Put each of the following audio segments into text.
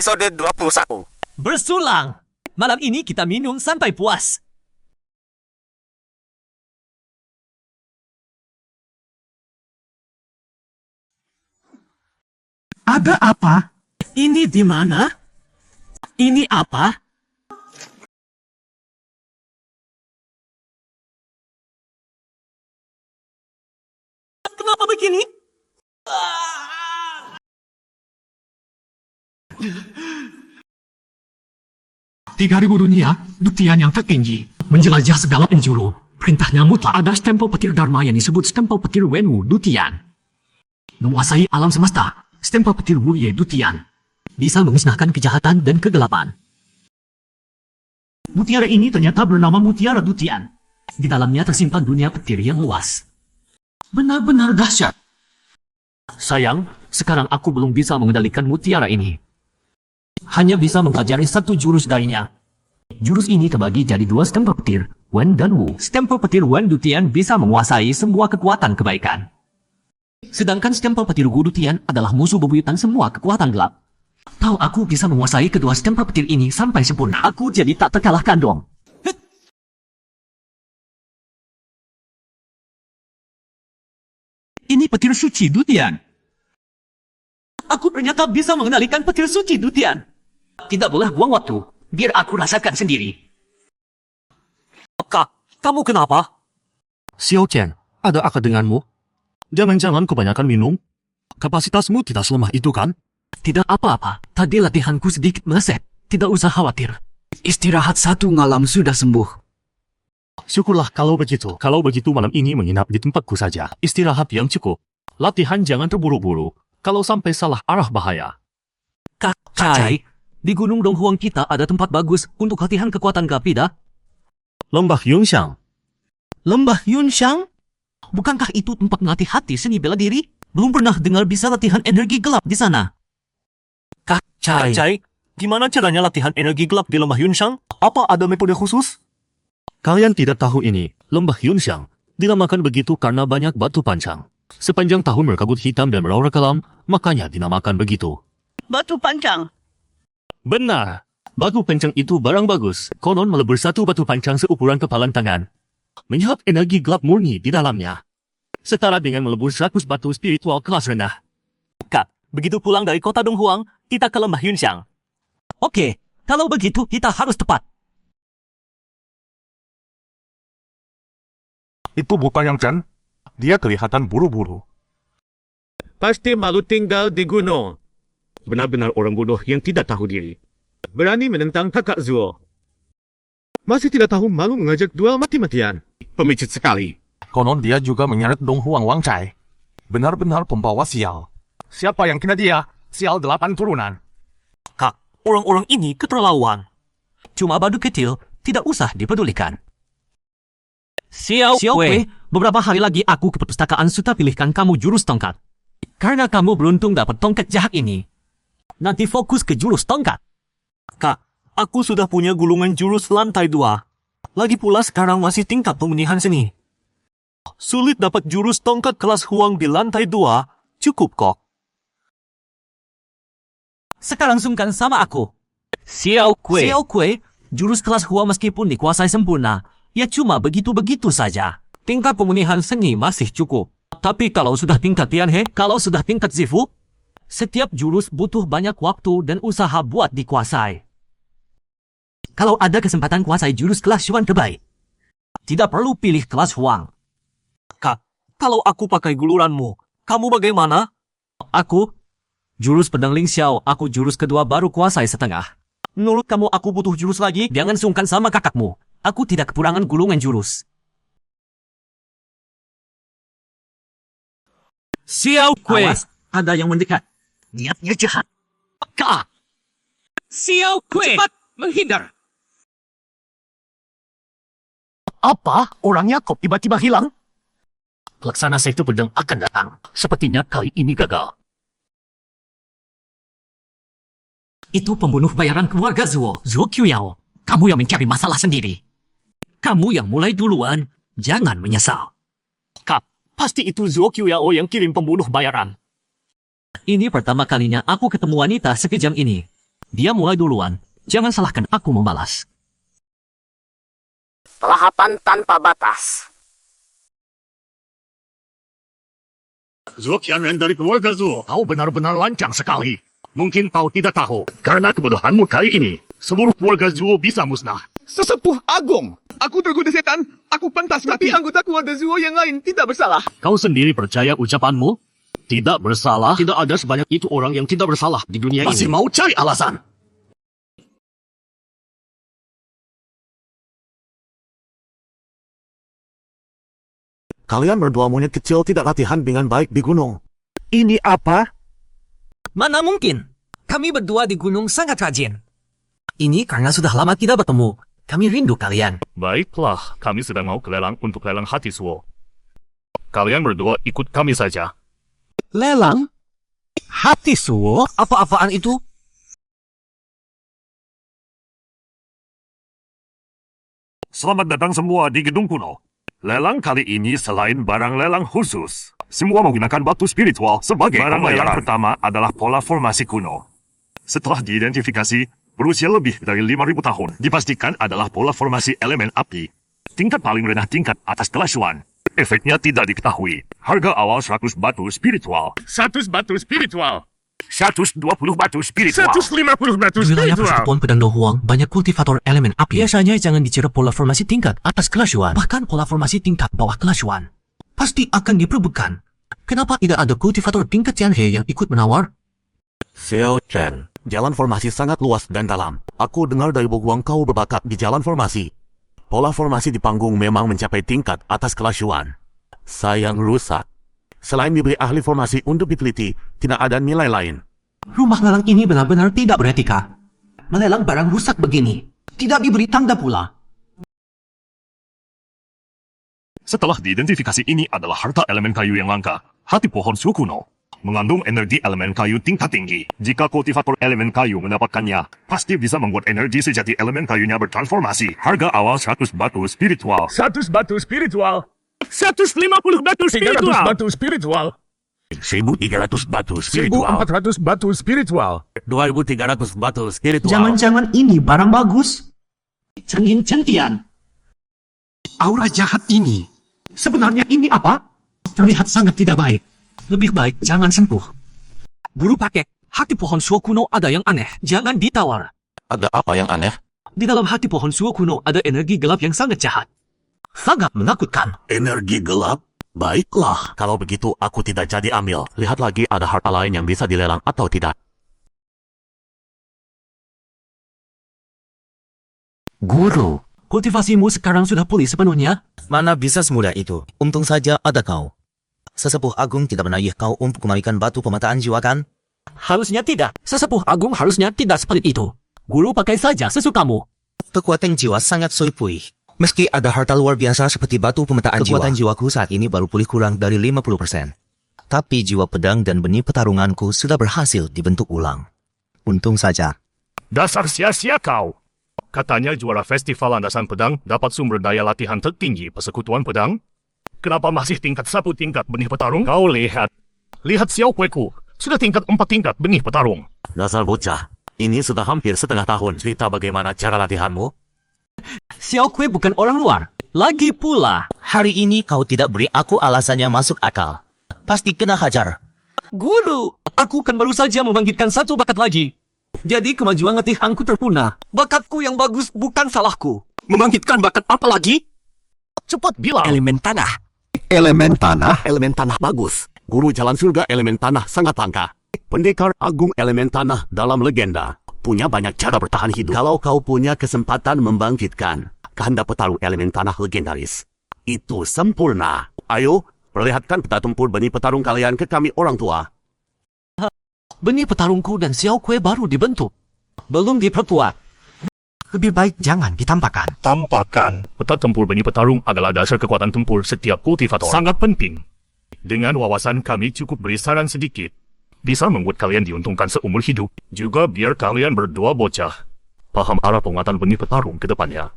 episode 21. Bersulang! Malam ini kita minum sampai puas. Ada apa? Ini di mana? Ini apa? Kenapa begini? 3000 dunia, buktian yang tertinggi, menjelajah segala penjuru. Perintahnya mutlak. Ada stempel petir Dharma yang disebut stempel petir Wenwu Dutian. Menguasai alam semesta, stempel petir Wu Ye Dutian. Bisa memusnahkan kejahatan dan kegelapan. Mutiara ini ternyata bernama Mutiara Dutian. Di dalamnya tersimpan dunia petir yang luas. Benar-benar dahsyat. Sayang, sekarang aku belum bisa mengendalikan mutiara ini. Hanya bisa mempelajari satu jurus darinya. Jurus ini terbagi jadi dua stempel petir, Wen dan Wu. Stempel petir Wen Dutian bisa menguasai semua kekuatan kebaikan. Sedangkan stempel petir Wu Dutian adalah musuh bebuyutan semua kekuatan gelap. Tahu aku bisa menguasai kedua stempel petir ini sampai sempurna. Aku jadi tak terkalahkan dong. Ini petir suci Dutian. Aku ternyata bisa mengendalikan petir suci Dutian. Tidak boleh buang waktu. Biar aku rasakan sendiri. Kak, kamu kenapa? Xiao Chen, ada apa denganmu? Jangan-jangan kebanyakan minum? Kapasitasmu tidak selemah itu kan? Tidak apa-apa. Tadi latihanku sedikit meleset. Tidak usah khawatir. Istirahat satu malam sudah sembuh. Syukurlah kalau begitu. Kalau begitu malam ini menginap di tempatku saja. Istirahat yang cukup. Latihan jangan terburu-buru. Kalau sampai salah arah bahaya. Kak Cai, di Gunung Donghuang kita ada tempat bagus untuk latihan kekuatan gelap tidak? Lembah Yunxiang. Lembah Yunxiang? Bukankah itu tempat melatih hati seni bela diri? Belum pernah dengar bisa latihan energi gelap di sana. Kak Cai. Cai, gimana caranya latihan energi gelap di Lembah Yunxiang? Apa ada metode khusus? Kalian tidak tahu ini. Lembah Yunxiang dinamakan begitu karena banyak batu pancang. Sepanjang tahun berkabut hitam dan beraura kelam, makanya dinamakan begitu. Batu pancang. Benar. Batu pancang itu barang bagus. Konon melebur satu batu pancang seukuran kepalan tangan. Menyerap energi gelap murni di dalamnya. Setara dengan melebur 100 batu spiritual kelas rendah. Kak, begitu pulang dari kota Donghuang, kita ke Lembah Yunxiang. Oke, kalau begitu kita harus tepat. Itu bukan yang Chen. Dia kelihatan buru-buru. Pasti malu tinggal di gunung. Benar-benar orang bodoh yang tidak tahu diri. Berani menentang kakak Zuo. Masih tidak tahu malu mengajak duel mati-matian. Pemicit sekali. Konon dia juga menyeret Donghuang Wang Cai. Benar-benar pembawa sial. Siapa yang kena dia? Sial 8 turunan. Kak, orang-orang ini keterlaluan. Cuma badut kecil, tidak usah dipedulikan. Xiao Kui, beberapa hari lagi aku ke perpustakaan sudah pilihkan kamu jurus tongkat. Karena kamu beruntung dapat tongkat jahat ini. Nanti fokus ke jurus tongkat. Kak, aku sudah punya gulungan jurus lantai 2. Lagi pula sekarang masih tingkat pemunihan seni. Sulit dapat jurus tongkat kelas Huang di lantai 2, cukup kok. Sekarang sungkan sama aku. Xiao Kui, jurus kelas Huang meskipun dikuasai sempurna, ya cuma begitu-begitu saja. Tingkat pemunihan seni masih cukup. Tapi kalau sudah tingkat Tianhe, kalau sudah tingkat Zifu, setiap jurus butuh banyak waktu dan usaha buat dikuasai. Kalau ada kesempatan kuasai jurus kelas Xuan terbaik, tidak perlu pilih kelas Huang. Kak, kalau aku pakai guluranmu, kamu bagaimana? Aku, jurus pedang Ling Xiao, aku jurus kedua baru kuasai setengah. Menurut kamu aku butuh jurus lagi? Jangan sungkan sama kakakmu. Aku tidak kekurangan gulungan jurus. Xiao Kui. Awas, ada yang mendekat. Niatnya jahat. Kak! Xiao Kui! Cepat menghindar! Apa? Orangnya kok tiba-tiba hilang? Pelaksana sekte pedang akan datang. Sepertinya kali ini gagal. Itu pembunuh bayaran keluarga Zuo, Zuo Qiuyao. Kamu yang mencari masalah sendiri. Kamu yang mulai duluan. Jangan menyesal. Kak, pasti itu Zuo Qiuyao yang kirim pembunuh bayaran. Ini pertama kalinya aku ketemu wanita sekejam ini. Dia mulai duluan. Jangan salahkan aku membalas. Tahapan tanpa batas. Zuo Qianren dari keluarga Zuo, kau benar-benar lancang sekali. Mungkin kau tidak tahu, karena kebodohanmu kali ini, seluruh keluarga Zuo bisa musnah. Sesepuh agung. Aku tergoda setan. Aku pantas mati. Tapi anggota keluarga Zuo yang lain tidak bersalah. Kau sendiri percaya ucapanmu? Tidak bersalah, tidak ada sebanyak itu orang yang tidak bersalah di dunia ini. Masih mau cari alasan? Kalian berdua monyet kecil tidak latihan dengan baik di gunung. Ini apa? Mana mungkin? Kami berdua di gunung sangat rajin. Ini karena sudah lama tidak bertemu. Kami rindu kalian. Baiklah, kami sedang mau ke lelang untuk lelang hati Zuo. Kalian berdua ikut kami saja. Lelang? Hati Zuo? Apa-apaan itu? Selamat datang semua di gedung kuno. Lelang kali ini selain barang lelang khusus, semua menggunakan batu spiritual sebagai barang lelang pertama adalah pola formasi kuno. Setelah diidentifikasi, berusia lebih dari 5.000 tahun, dipastikan adalah pola formasi elemen api. Tingkat paling rendah tingkat atas kelas Yuan. Efeknya tidak diketahui. Harga awal 100 batu spiritual. 100 batu spiritual. 120 batu spiritual. 150 batu Di wilayah spiritual. persekutuan pedang Dohuang, banyak kultivator elemen api. Biasanya jangan dicira pola formasi tingkat atas kelas Yuan. Bahkan pola formasi tingkat bawah kelas Yuan. Pasti akan diperebutkan. Kenapa tidak ada kultivator tingkat Tianhe yang ikut menawar? Xiao Chen, jalan formasi sangat luas dan dalam. Aku dengar dari Boguang kau berbakat di jalan formasi. Pola formasi di panggung memang mencapai tingkat atas kelas Yuan. Sayang rusak. Selain diberi ahli formasi untuk diteliti, tidak ada nilai lain. Rumah lelang ini benar-benar tidak beretika. Melelang barang rusak begini. Tidak diberi tanda pula. Setelah diidentifikasi ini adalah harta elemen kayu yang langka. Hati pohon suku kuno mengandung energi elemen kayu tingkat tinggi. Jika kultivator elemen kayu mendapatkannya, pasti bisa membuat energi sejati elemen kayunya bertransformasi. Harga awal 100 batu spiritual. 100 batu spiritual. 150 batu 300 batu spiritual. 1.300 batu spiritual. 1.400 batu spiritual. 2.300 batu spiritual. Jangan-jangan ini barang bagus? Cengin-centian. Aura jahat ini. Sebenarnya ini apa? Terlihat sangat tidak baik. Lebih baik jangan sentuh. Bulu pakai, hati pohon suo kuno ada yang aneh. Jangan ditawar. Ada apa yang aneh? Di dalam hati pohon suo kuno ada energi gelap yang sangat jahat. Sangat menakutkan. Energi gelap? Baiklah, kalau begitu aku tidak jadi ambil. Lihat lagi ada harta lain yang bisa dilelang atau tidak. Guru, kultivasimu sekarang sudah pulih sepenuhnya? Mana bisa semudah itu? Untung saja ada kau. Sesepuh agung tidak menaih kau untuk kembalikan batu pemetaan jiwa kan? Harusnya tidak. Sesepuh agung harusnya tidak seperti itu. Guru pakai saja sesukamu. Kekuatan jiwa sangat soipui. Meski ada harta luar biasa seperti batu pemetaan jiwa, kekuatan jiwaku saat ini baru pulih kurang dari 50%. Tapi jiwa pedang dan benih pertarunganku sudah berhasil dibentuk ulang. Untung saja. Dasar sia-sia kau. Katanya juara festival landasan pedang dapat sumber daya latihan tertinggi persekutuan pedang. Kenapa masih tingkat 1 tingkat benih petarung? Kau lihat. Lihat Xiao Kueku. Sudah tingkat 4 tingkat benih petarung. Dasar bocah, ini sudah hampir setengah tahun. Cerita bagaimana cara latihanmu? Xiao Kue bukan orang luar. Lagi pula. Hari ini kau tidak beri aku alasannya masuk akal. Pasti kena hajar. Guru, aku kan baru saja membangkitkan satu bakat lagi. Jadi kemajuan latihanku terpunah. Bakatku yang bagus bukan salahku. Membangkitkan bakat apa lagi? Cepat bilang. Elemen tanah. Elemen tanah. Elemen tanah bagus. Guru jalan surga elemen tanah sangat langka. Pendekar agung elemen tanah dalam legenda. Punya banyak cara bertahan hidup. Kalau kau punya kesempatan membangkitkan kehendak petarung elemen tanah legendaris, itu sempurna. Ayo, perlihatkan peta tempur benih petarung kalian ke kami orang tua. Benih petarungku dan Xiao Kue baru dibentuk. Belum diperkuat. Lebih baik jangan ditampakkan. Tampakkan. Peta tempur benih petarung adalah dasar kekuatan tempur setiap kultivator. Sangat penting. Dengan wawasan kami cukup beri saran sedikit. Bisa membuat kalian diuntungkan seumur hidup. Juga biar kalian berdua bocah paham arah penguatan benih petarung ke depannya.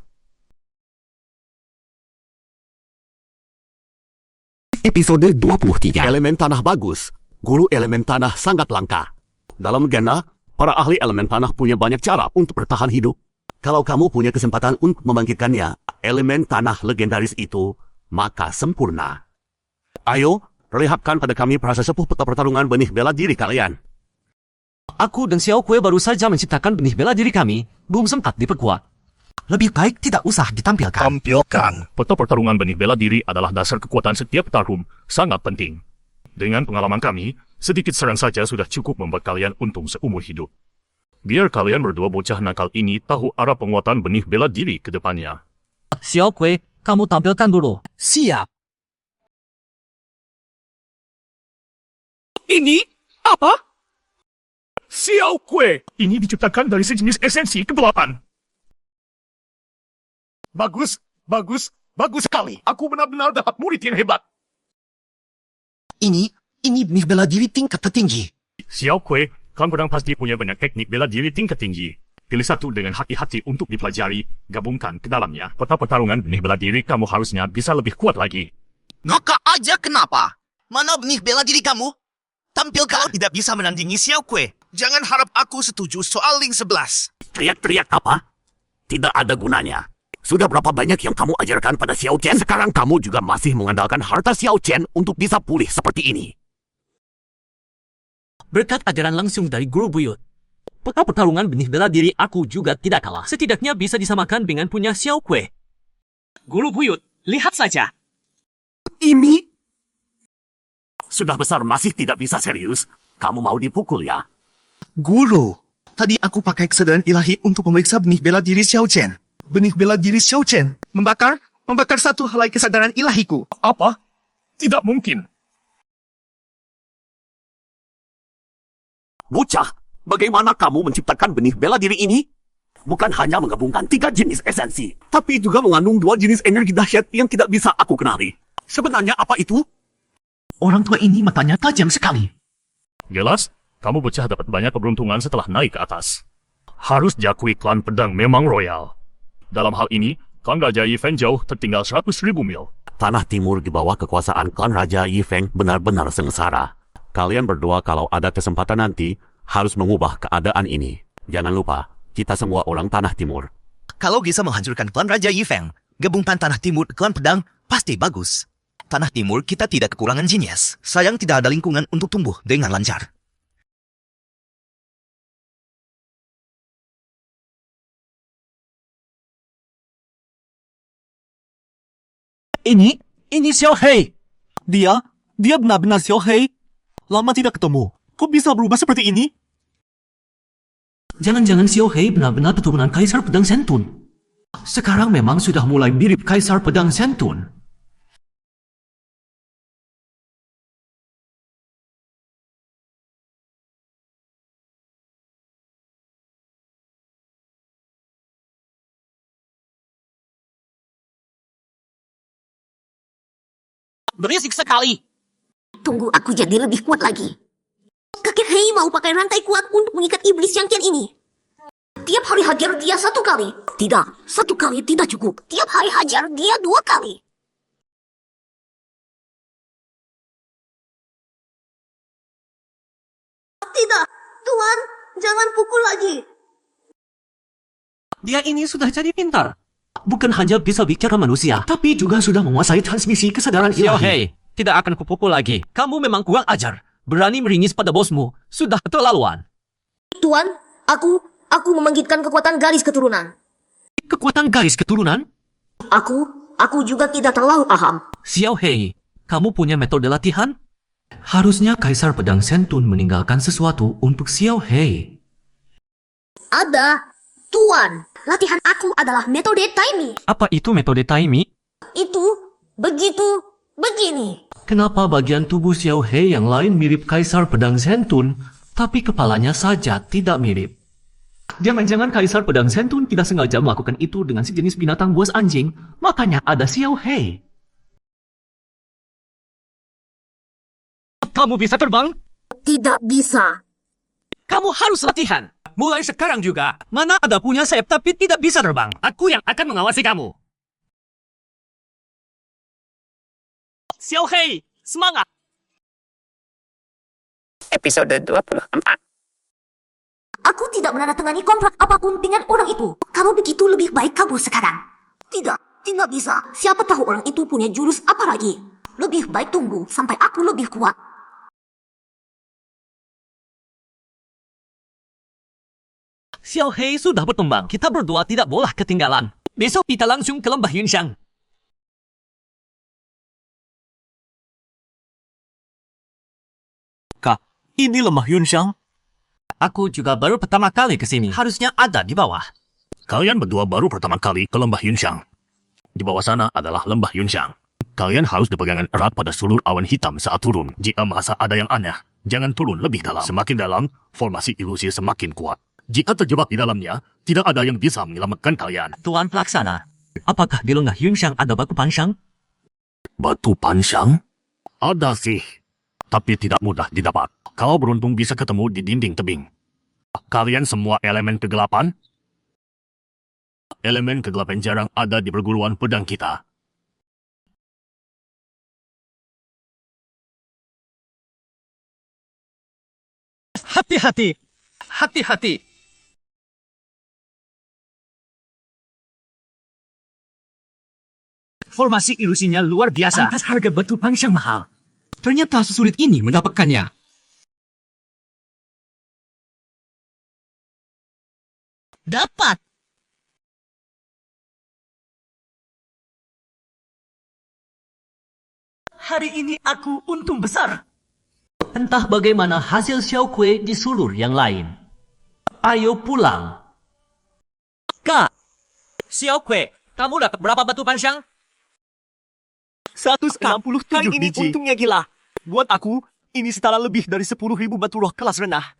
Episode 23. Elemen tanah bagus. Guru elemen tanah sangat langka. Dalam legenda, Para ahli elemen tanah punya banyak cara untuk bertahan hidup. Kalau kamu punya kesempatan untuk membangkitkannya, elemen tanah legendaris itu, maka sempurna. Ayo, perlihatkan pada kami proses sepuh peta pertarungan benih bela diri kalian. Aku dan Xiao Kue baru saja menciptakan benih bela diri kami, belum sempat diperkuat. Lebih baik tidak usah ditampilkan. Tampilkan. Peta pertarungan benih bela diri adalah dasar kekuatan setiap petarung, sangat penting. Dengan pengalaman kami, sedikit serang saja sudah cukup membuat kalian untung seumur hidup. Biar kalian berdua bocah nakal ini tahu arah penguatan benih bela diri ke depannya. Xiao Kue, kamu tampilkan dulu. Siap. Ini apa? Xiao Kue. Ini diciptakan dari sejenis esensi kegelapan. Bagus, bagus, bagus sekali. Aku benar-benar dapat murid yang hebat. Ini benih bela diri tingkat tertinggi. Xiao Kue, kamu orang pasti punya banyak teknik bela diri tingkat tinggi. Pilih satu dengan hati-hati untuk dipelajari, gabungkan ke dalamnya. Peta pertarungan benih bela diri kamu harusnya bisa lebih kuat lagi. Ngaka aja kenapa? Mana benih bela diri kamu? Tampilkan. Tidak bisa menandingi Xiao Kue. Jangan harap aku setuju soal link 11. Teriak-teriak apa? Tidak ada gunanya. Sudah berapa banyak yang kamu ajarkan pada Xiao Chen? Sekarang kamu juga masih mengandalkan harta Xiao Chen untuk bisa pulih seperti ini. Berkat ajaran langsung dari Guru Buyut, peta pertarungan benih bela diri aku juga tidak kalah. Setidaknya bisa disamakan dengan punya Xiao Kue. Guru Buyut, lihat saja. Ini? Sudah besar masih tidak bisa serius. Kamu mau dipukul ya? Guru, tadi aku pakai kesadaran ilahi untuk memeriksa benih bela diri Xiao Chen. Benih bela diri Xiao Chen membakar satu helai kesadaran ilahiku. Apa? Tidak mungkin. Bocah, bagaimana kamu menciptakan benih bela diri ini? Bukan hanya menggabungkan 3 jenis esensi, tapi juga mengandung 2 jenis energi dahsyat yang tidak bisa aku kenali. Sebenarnya apa itu? Orang tua ini matanya tajam sekali. Jelas, kamu bocah dapat banyak keberuntungan setelah naik ke atas. Harus diakui klan pedang memang royal. Dalam hal ini, klan Raja Yifeng jauh tertinggal 100.000 mil. Tanah Timur di bawah kekuasaan klan Raja Yifeng benar-benar sengsara. Kalian berdua kalau ada kesempatan nanti, harus mengubah keadaan ini. Jangan lupa, kita semua orang Tanah Timur. Kalau bisa menghancurkan klan Raja Yifeng, gabungkan Tanah Timur klan pedang pasti bagus. Tanah Timur kita tidak kekurangan jenius. Sayang tidak ada lingkungan untuk tumbuh dengan lancar. Ini Xiao Hei. Dia benar-benar Xiao Hei. Lama tidak ketemu. Kok bisa berubah seperti ini? Jangan-jangan Xiao Hei benar-benar keturunan Kaisar Pedang Sentun. Sekarang memang sudah mulai mirip Kaisar Pedang Sentun. Berisik sekali. Tunggu aku jadi lebih kuat lagi. Kakek Hei mau pakai rantai kuat untuk mengikat iblis yang kian ini. Tiap hari hajar dia 1 kali. Tidak, 1 kali tidak cukup. Tiap hari hajar dia 2 kali. Tidak, Tuan, jangan pukul lagi. Dia ini sudah jadi pintar. Bukan hanya bisa bicara manusia, tapi juga sudah menguasai transmisi kesadaran Xiao ilahi. Hei, tidak akan kupukul lagi. Kamu memang kurang ajar. Berani meringis pada bosmu. Sudah keterlaluan. Tuan, aku membangkitkan kekuatan garis keturunan. Kekuatan garis keturunan? Aku juga tidak terlalu paham. Xiao Hei, kamu punya metode latihan? Harusnya Kaisar Pedang Sentun meninggalkan sesuatu untuk Xiao Hei. Ada. Tuan, latihan aku adalah metode Taimi. Apa itu metode Taimi? Itu begini. Kenapa bagian tubuh Xiao Hei yang lain mirip Kaisar Pedang Sentun, tapi kepalanya saja tidak mirip? Jangan-jangan Kaisar Pedang Sentun tidak sengaja melakukan itu dengan sejenis binatang buas anjing, makanya ada Xiao Hei. Kamu bisa terbang? Tidak bisa. Kamu harus latihan. Mulai sekarang juga. Mana ada punya sayap tapi tidak bisa terbang. Aku yang akan mengawasi kamu. Xiao Hei, semangat! Episode 24. Aku tidak menandatangani kontrak apapun dengan orang itu. Kalau begitu lebih baik kabur sekarang. Tidak bisa. Siapa tahu orang itu punya jurus apa lagi. Lebih baik tunggu sampai aku lebih kuat. Xiao Hei sudah bertumbang. Kita berdua tidak boleh ketinggalan. Besok kita langsung ke lembah Yunxiang. Kak, ini lembah Yunxiang. Aku juga baru pertama kali ke sini. Harusnya ada di bawah. Kalian berdua baru pertama kali ke lembah Yunxiang. Di bawah sana adalah lembah Yunxiang. Kalian harus berpegangan erat pada sulur awan hitam saat turun. Jika merasa ada yang aneh, jangan turun lebih dalam. Semakin dalam, formasi ilusi semakin kuat. Jika terjebak di dalamnya, tidak ada yang bisa menyelamatkan kalian. Tuan Pelaksana, apakah di lembah Yunxiang ada batu pansang? Batu pansang? Ada sih, tapi tidak mudah didapat. Kalau beruntung bisa ketemu di dinding tebing. Kalian semua elemen kegelapan? Elemen kegelapan jarang ada di perguruan pedang kita. Hati-hati! Hati-hati! Formasi ilusinya luar biasa. Atas harga batu pansang mahal. Ternyata sesulit ini mendapatkannya. Dapat. Hari ini aku untung besar. Entah bagaimana hasil Xiao Kue di sulur yang lain. Ayo pulang. Kak! Xiao Kue, kamu dapat berapa batu pansang? 167 ini biji. untungnya gila. Buat aku, ini setara lebih dari 10.000 batu roh kelas rendah.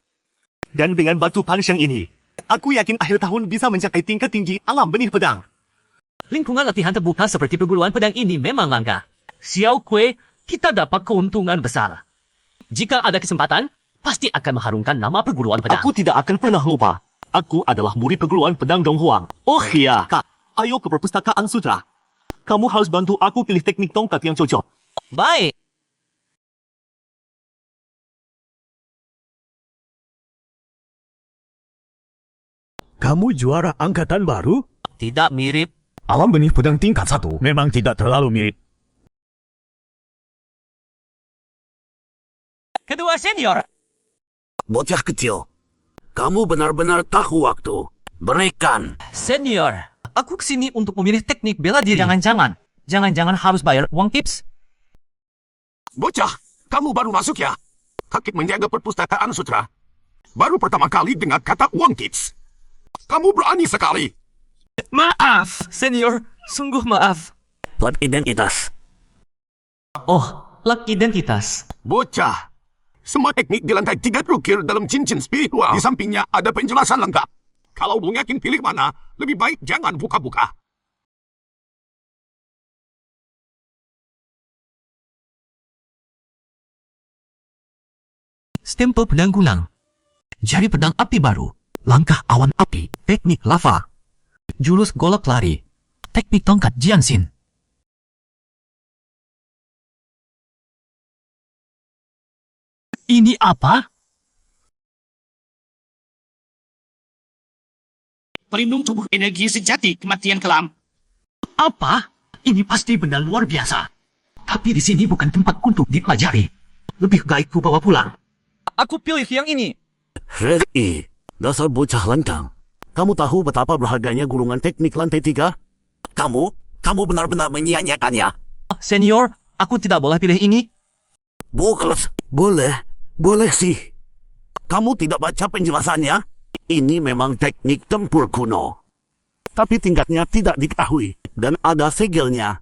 Dan dengan batu pansang ini, aku yakin akhir tahun bisa mencapai tingkat tinggi alam benih pedang. Lingkungan latihan terbuka seperti perguruan pedang ini memang langka. Xiao Kue, kita dapat keuntungan besar. Jika ada kesempatan, pasti akan mengharumkan nama perguruan pedang. Aku tidak akan pernah lupa. Aku adalah murid perguruan pedang Dong Huang. Oh iya, Kak, ayo ke perpustakaan sutra. Kamu harus bantu aku pilih teknik tongkat yang cocok. Baik. Kamu juara angkatan baru? Tidak mirip. Alam benih pedang tingkat 1 memang tidak terlalu mirip. Kedua senior. Bocah kecil, kamu benar-benar tahu waktu. Berikan. Senior, aku kesini untuk memilih teknik bela diri. Jangan-jangan harus bayar uang tips. Bocah, kamu baru masuk ya? Kakek menjaga perpustakaan sutra. Baru pertama kali dengar kata uang tips. Kamu berani sekali. Maaf, senior. Sungguh maaf. Plat identitas. Oh, plat identitas. Bocah, semua teknik di lantai 3 terukir dalam cincin spiritual. Di sampingnya ada penjelasan lengkap. Kalau belum yakin pilih mana, lebih baik jangan buka-buka. Stempel pedang kulang. Jari pedang api baru. Langkah awan api. Teknik lava. Jurus golok lari. Teknik tongkat Jianxin. Ini apa? Pelindung tubuh energi sejati kematian kelam. Apa? Ini pasti benda luar biasa. Tapi di sini bukan tempat untuk dipelajari. Lebih baik ku bawa pulang. Aku pilih yang ini. Hei, dasar bocah lantang. Kamu tahu betapa berharganya gulungan teknik lantai 3? Kamu benar-benar menyia-nyiakannya. Senior, aku tidak boleh pilih ini. Bukan, boleh sih. Kamu tidak baca penjelasannya? Ini memang teknik tempur kuno. Tapi tingkatnya tidak diketahui dan ada segelnya.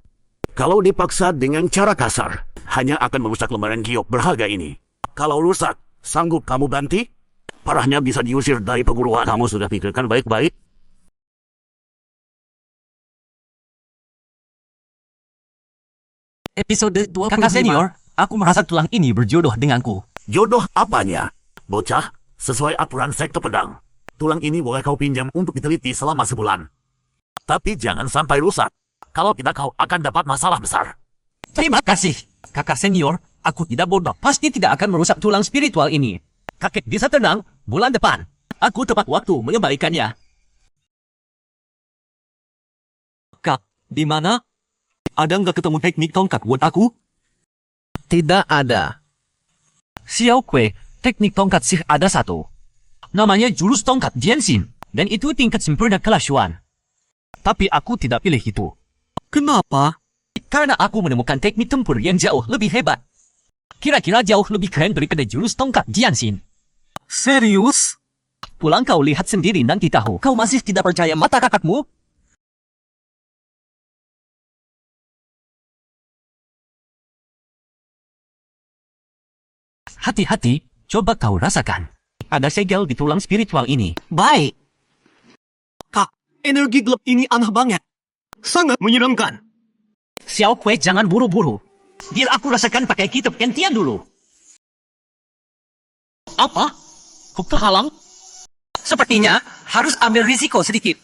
Kalau dipaksa dengan cara kasar, hanya akan merusak lembaran giok berharga ini. Kalau rusak, sanggup kamu ganti? Parahnya bisa diusir dari perguruan. Kamu sudah pikirkan baik-baik? Episode 25. Kakak senior, aku merasa tulang ini berjodoh denganku. Jodoh apanya? Bocah, sesuai aturan sekte pedang. Tulang ini boleh kau pinjam untuk diteliti selama sebulan. Tapi jangan sampai rusak. Kalau tidak kau akan dapat masalah besar. Terima kasih. Kakak senior, aku tidak bodoh. Pasti tidak akan merusak tulang spiritual ini. Kakek bisa tenang bulan depan. Aku tepat waktu mengembalikannya. Kak, di mana? Ada nggak ketemu teknik tongkat buat aku? Tidak ada. Xiao Kui, teknik tongkat sih ada satu. Namanya jurus tongkat Jianxin. Dan itu tingkat sempurna kelas Yuan. Tapi aku tidak pilih itu. Kenapa? Karena aku menemukan teknik tempur yang jauh lebih hebat. Kira-kira jauh lebih keren daripada jurus tongkat Jianxin. Serius? Pulang kau lihat sendiri nanti tahu. Kau masih tidak percaya mata kakakmu? Hati-hati, coba kau rasakan. Ada segel di tulang spiritual ini. Baik. Kak, energi gelap ini aneh banget. Sangat menyeramkan. Xiao Kui, jangan buru-buru. Biar aku rasakan pakai kitab gantian dulu. Apa? Kau terhalang? Sepertinya harus ambil risiko sedikit.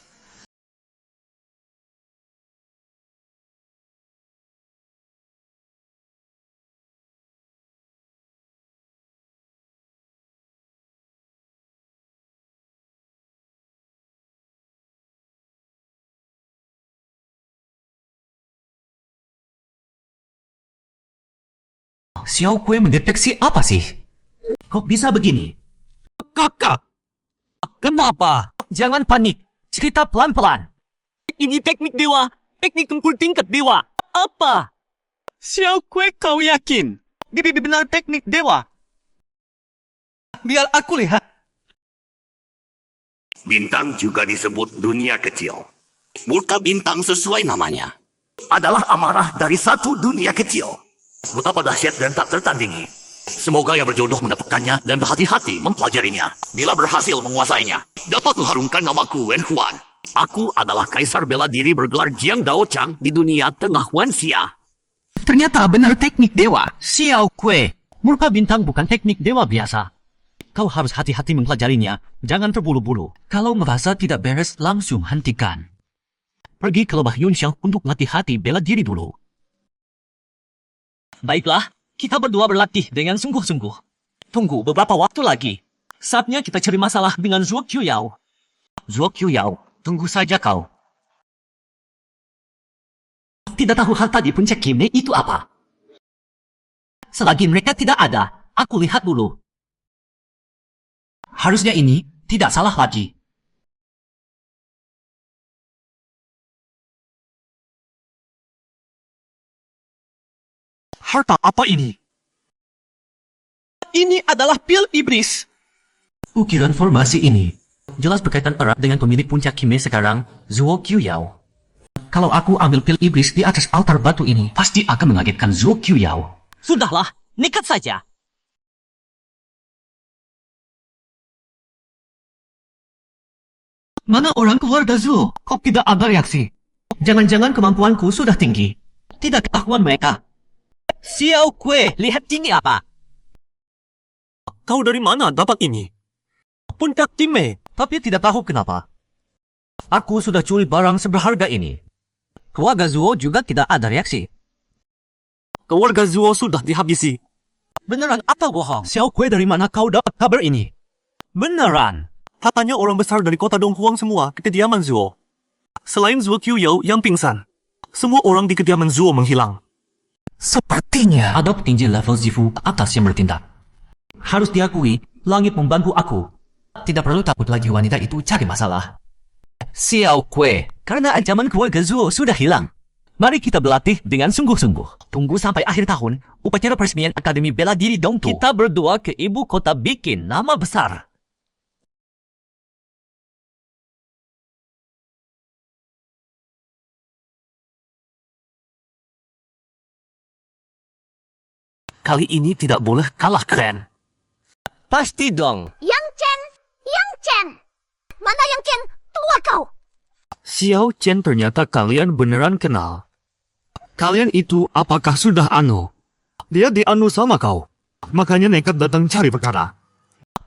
Xiao Kui mendeteksi apa sih? Kok bisa begini? Kakak, Kenapa? Jangan panik. Cerita pelan-pelan. ini teknik dewa. Teknik tempur tingkat dewa. Apa? Xiao Kui, kau yakin? Ini benar teknik dewa. Biar aku lihat. Bintang juga disebut dunia kecil. Murka bintang sesuai namanya. Adalah amarah dari satu dunia kecil. Betapa dahsyat dan tak tertandingi. Semoga yang berjodoh mendapatkannya dan berhati-hati mempelajarinya. Bila berhasil menguasainya, dapat mengharumkan namaku Wen Huan. Aku adalah kaisar bela diri bergelar Jiang Dao Chang di dunia tengah Wanxia. Ternyata benar teknik dewa. Xiao Kui. Murka bintang bukan teknik dewa biasa. Kau harus hati-hati mempelajarinya. Jangan terburu-buru. Kalau merasa tidak beres, langsung hentikan. Pergi ke lembah Yunxiang untuk hati-hati bela diri dulu. Baiklah, kita berdua berlatih dengan sungguh-sungguh. Tunggu beberapa waktu lagi. Saatnya kita cari masalah dengan Zuo Qiuyao. Zuo Qiuyao, tunggu saja kau. Tidak tahu harta di puncak Kimne itu apa? Selagi mereka tidak ada, aku lihat dulu. Harusnya ini tidak salah lagi. Harta apa ini? Ini adalah pil iblis. Ukiran formasi ini jelas berkaitan erat dengan pemilik puncak Kimne sekarang, Zuo Qiuyao. Kalau aku ambil pil iblis di atas altar batu ini, pasti akan mengagetkan Zuo Qiuyao. Sudahlah, nekat saja. Mana orang keluarga Zuo? Kok tidak ada reaksi? Jangan-jangan kemampuanku sudah tinggi. Tidak ketahuan mereka. Xiao Kui, lihat tinggi apa? Kau dari mana dapat ini? Puncak Kimne. Tapi tidak tahu kenapa. Aku sudah curi barang seberharga ini. Keluarga Zuo juga tidak ada reaksi. Keluarga Zuo sudah dihabisi. Beneran atau bohong? Xiao Kui, dari mana kau dapat kabar ini? Beneran. Katanya orang besar dari kota Donghuang semua ke kediaman Zuo. Selain Zuo Qiuyao yang pingsan, semua orang di kediaman Zuo menghilang. Sepertinya ada petinggi level Zifu atas yang bertindak. Harus diakui, langit membantu aku. Tidak perlu takut lagi wanita itu cari masalah. Xiao Kui, karena ancaman keluarga Zuo sudah hilang. Mari kita berlatih dengan sungguh-sungguh. Tunggu sampai akhir tahun, upacara peresmian Akademi Bela Diri Dongtu. Kita berdua ke ibu kota bikin nama besar. Kali ini tidak boleh kalah keren. Pasti dong. Yang Chen! Mana Yang Chen? Tua kau! Xiao Chen, ternyata kalian beneran kenal. Kalian itu apakah sudah anu? Dia dianu sama kau. Makanya nekat datang cari perkara.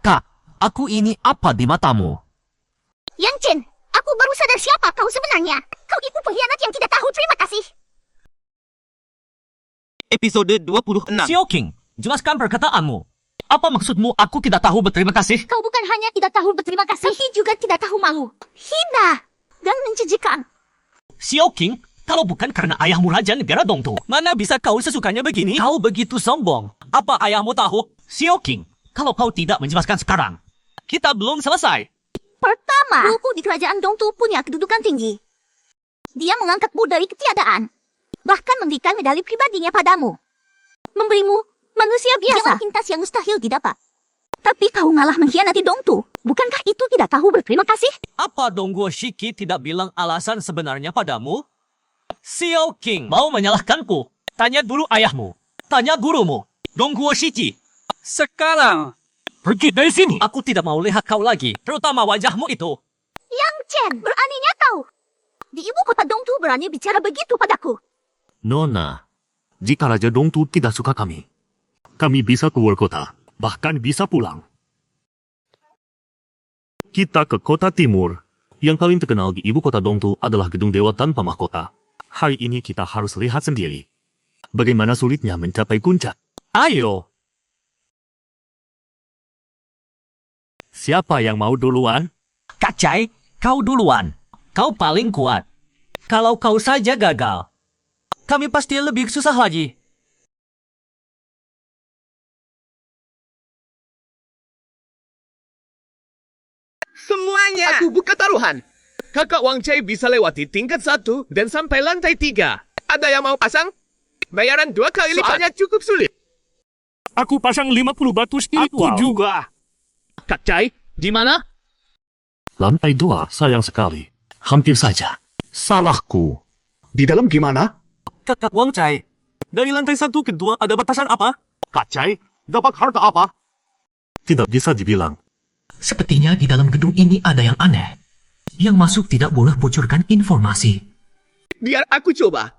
Kak, aku ini apa di matamu? Yang Chen, aku baru sadar siapa kau sebenarnya. Kau itu pengkhianat yang tidak tahu terima kasih. Episode 26. Xiao King, jelaskan perkataanmu. Apa maksudmu aku tidak tahu berterima kasih? Kau bukan hanya tidak tahu berterima kasih, tapi juga tidak tahu malu. Hina dan menjijikan. Xiao King, kalau bukan karena ayahmu Raja Negara Dongtu, mana bisa kau sesukanya begini? Kau begitu sombong. Apa ayahmu tahu? Xiao King, kalau kau tidak menjelaskan sekarang, kita belum selesai. Pertama, Luku di kerajaan Dongtu punya kedudukan tinggi. Dia mengangkatmu dari ketiadaan. Bahkan memberikan medali pribadinya padamu. Memberimu manusia biasa. Pintas yang mustahil didapat. Tapi kau ngalah mengkhianati Dongtu. Bukankah itu tidak tahu berterima kasih? Apa Dongguo Shiki tidak bilang alasan sebenarnya padamu? Xiao King mau menyalahkanku. Tanya dulu ayahmu. Tanya gurumu. Dongguo Shiki. Sekarang, pergi dari sini. Aku tidak mau lihat kau lagi. Terutama wajahmu itu. Yang Chen, beraninya kau. Di ibu kota Dongtu berani bicara begitu padaku. Nona, jika Raja Dongtu tidak suka kami bisa keluar kota, bahkan bisa pulang. Kita ke kota timur. Yang paling terkenal di ibu kota Dongtu adalah gedung dewa tanpa mahkota. Hari ini kita harus lihat sendiri bagaimana sulitnya mencapai puncak. Ayo. Siapa yang mau duluan? Kak Chai, kau duluan. Kau paling kuat. Kalau kau saja gagal, kami pasti lebih susah lagi. Semuanya! Aku buka taruhan. Kakak Wang Chai bisa lewati tingkat 1 dan sampai lantai 3. Ada yang mau pasang? Bayaran 2 kali lipatnya cukup sulit. Aku pasang 50 batu spiritual. Aku juga. Kak Chai, di mana? Lantai 2, sayang sekali. Hampir saja. Salahku. Di dalam gimana? Kakak Wang Chai, dari lantai 1 ke 2 ada batasan apa? Kak Chai, dapat harta apa? Tidak bisa dibilang. Sepertinya di dalam gedung ini ada yang aneh. Yang masuk tidak boleh bocorkan informasi. Biar aku coba.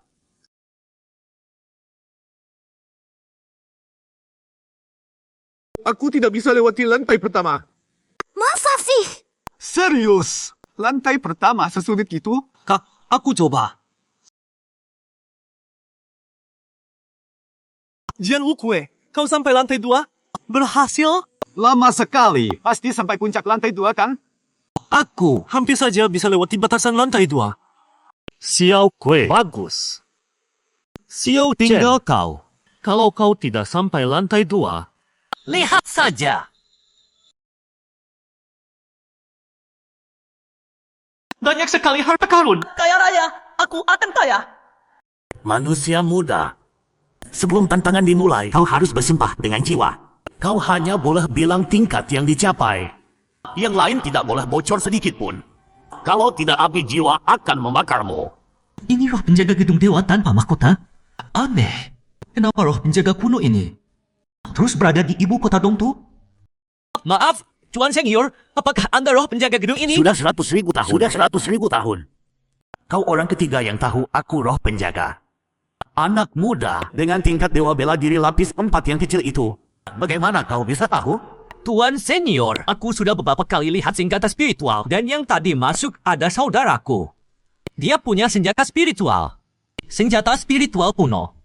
Aku tidak bisa lewati lantai pertama. Masa sih? Serius? Lantai pertama sesulit itu? Kak, aku coba. Jian Wukue, kau sampai lantai 2? Berhasil? Lama sekali. Pasti sampai puncak lantai 2 kan? Aku hampir saja bisa lewati batasan lantai 2. Xiao Kue. Bagus. Xiao Chen. Tinggal kau. Kalau kau tidak sampai lantai 2, Lihat saja. Banyak sekali harta karun. Kaya raya, aku akan kaya. Manusia muda. Sebelum tantangan dimulai, kau harus bersumpah dengan jiwa. Kau hanya boleh bilang tingkat yang dicapai. Yang lain tidak boleh bocor sedikit pun. Kalau tidak, api jiwa akan membakarmu. Ini roh penjaga gedung dewa tanpa mahkota? Aneh. Kenapa roh penjaga kuno ini terus berada di ibu kota Dongtu? Maaf, Tuan Senior, apakah Anda roh penjaga gedung ini? Sudah 100.000 tahun. Sudah 100.000 tahun. Kau orang ketiga yang tahu aku roh penjaga. Anak muda dengan tingkat dewa bela diri lapis 4 yang kecil itu. Bagaimana kau bisa tahu? Tuan Senior, aku sudah beberapa kali lihat senjata spiritual. Dan yang tadi masuk ada saudaraku. Dia punya senjata spiritual. Senjata spiritual kuno.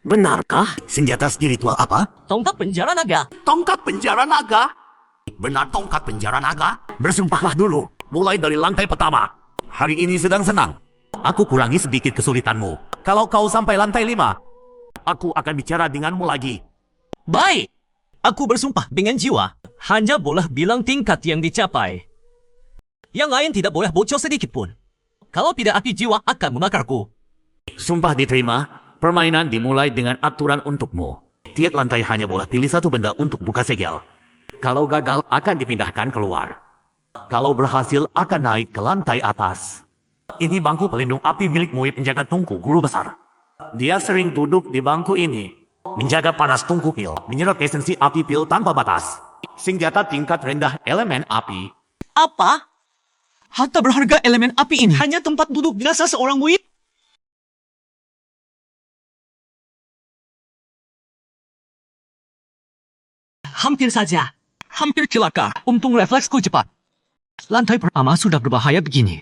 Benarkah? Senjata spiritual apa? Tongkat penjara naga. Tongkat penjara naga? Benar tongkat penjara naga? Bersumpahlah dulu. Mulai dari lantai pertama. Hari ini sedang senang. Aku kurangi sedikit kesulitanmu. Kalau kau sampai lantai 5, aku akan bicara denganmu lagi. Baik. Aku bersumpah dengan jiwa. Hanya boleh bilang tingkat yang dicapai. Yang lain tidak boleh bocor sedikit pun. Kalau tidak, api jiwa akan membakarku. Sumpah diterima. Permainan dimulai dengan aturan untukmu. Tiap lantai hanya boleh pilih satu benda untuk buka segel. Kalau gagal, akan dipindahkan keluar. Kalau berhasil, akan naik ke lantai atas. Ini bangku pelindung api milik Muid penjaga tungku guru besar. Dia sering duduk di bangku ini. Menjaga panas tungku pil, menyerap esensi api pil tanpa batas. Senjata tingkat rendah elemen api. Apa? Harta berharga elemen api ini hanya tempat duduk biasa seorang murid? Hampir saja. Hampir celaka. Untung refleksku cepat. Lantai pertama sudah berbahaya begini.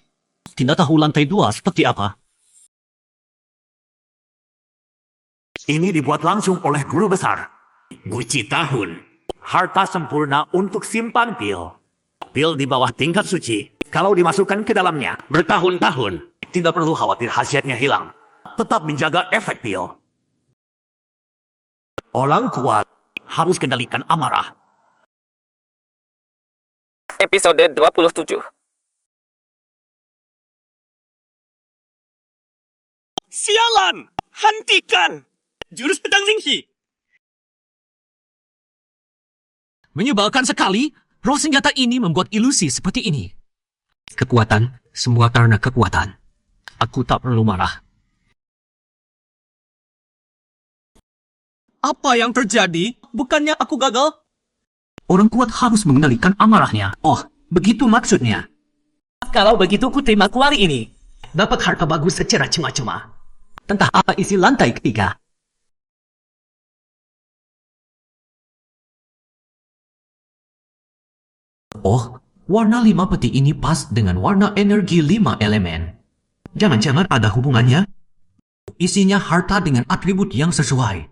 Tidak tahu lantai 2 seperti apa. Ini dibuat langsung oleh guru besar. Guci tahun. Harta sempurna untuk simpan pil. Pil di bawah tingkat suci. Kalau dimasukkan ke dalamnya bertahun-tahun, tidak perlu khawatir khasiatnya hilang. Tetap menjaga efek pil. Orang kuat harus kendalikan amarah. Episode 27. Sialan! Hentikan! Jurus pedang Linghi! Menyebalkan sekali, roh senjata ini membuat ilusi seperti ini. Kekuatan, semua karena kekuatan. Aku tak perlu marah. Apa yang terjadi? Bukannya aku gagal? Orang kuat harus mengendalikan amarahnya. Oh, begitu maksudnya. Kalau begitu ku terima kuali ini. Dapat harta bagus secara cuma-cuma. Entah apa isi lantai ketiga. Oh, warna 5 peti ini pas dengan warna energi 5 elemen. Jangan-jangan ada hubungannya? Isinya harta dengan atribut yang sesuai.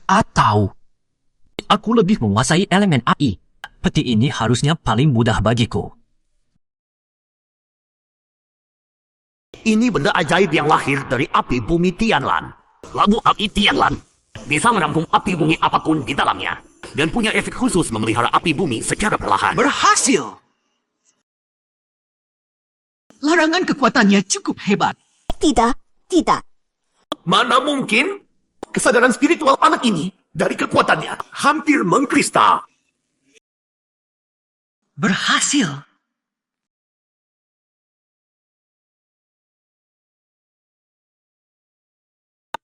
Atau aku lebih menguasai elemen api. Peti ini harusnya paling mudah bagiku. Ini benda ajaib yang lahir dari api bumi Tianlan. Labu api Tianlan bisa menampung api bumi apapun di dalamnya. Dan punya efek khusus memelihara api bumi secara perlahan. Berhasil! Larangan kekuatannya cukup hebat. Tidak, tidak. Mana mungkin? Kesadaran spiritual anak ini dari kekuatannya hampir mengkristal. Berhasil!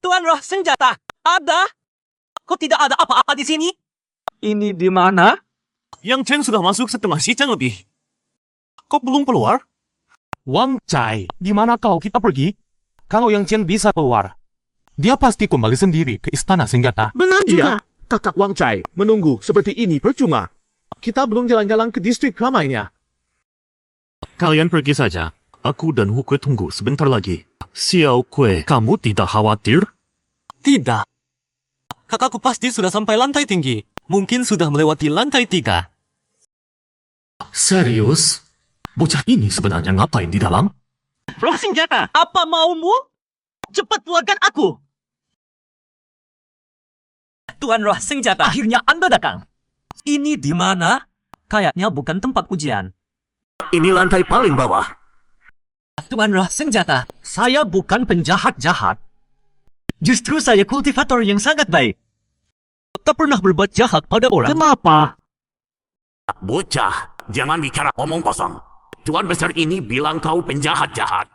Tuan roh senjata, ada? Kok tidak ada apa-apa di sini? Ini di mana? Yang Chen sudah masuk setengah siang lebih. Kok belum keluar? Wang Chai, di mana kau kita pergi? Kalau Yang Chen bisa keluar, dia pasti kembali sendiri ke istana senjata. Benar juga. Kakak Wang Chai, menunggu seperti ini percuma. Kita belum jalan-jalan ke distrik ramainya. Kalian pergi saja. Aku dan Hu Kue tunggu sebentar lagi. Xiao Kue, kamu tidak khawatir? Tidak. Kakakku pasti sudah sampai lantai tinggi. Mungkin sudah melewati lantai 3. Serius? Bocah ini sebenarnya ngapain di dalam? Roh senjata, apa maumu? Cepat keluarkan aku. Tuan roh senjata, Akhirnya Anda datang. ini di mana? Kayaknya bukan tempat ujian. Ini lantai paling bawah. Tuan roh senjata, saya bukan penjahat jahat. Justru saya kultivator yang sangat baik. Tak pernah berbuat jahat pada orang. Kenapa? Bocah, jangan bicara omong kosong. Tuan besar ini bilang kau penjahat jahat.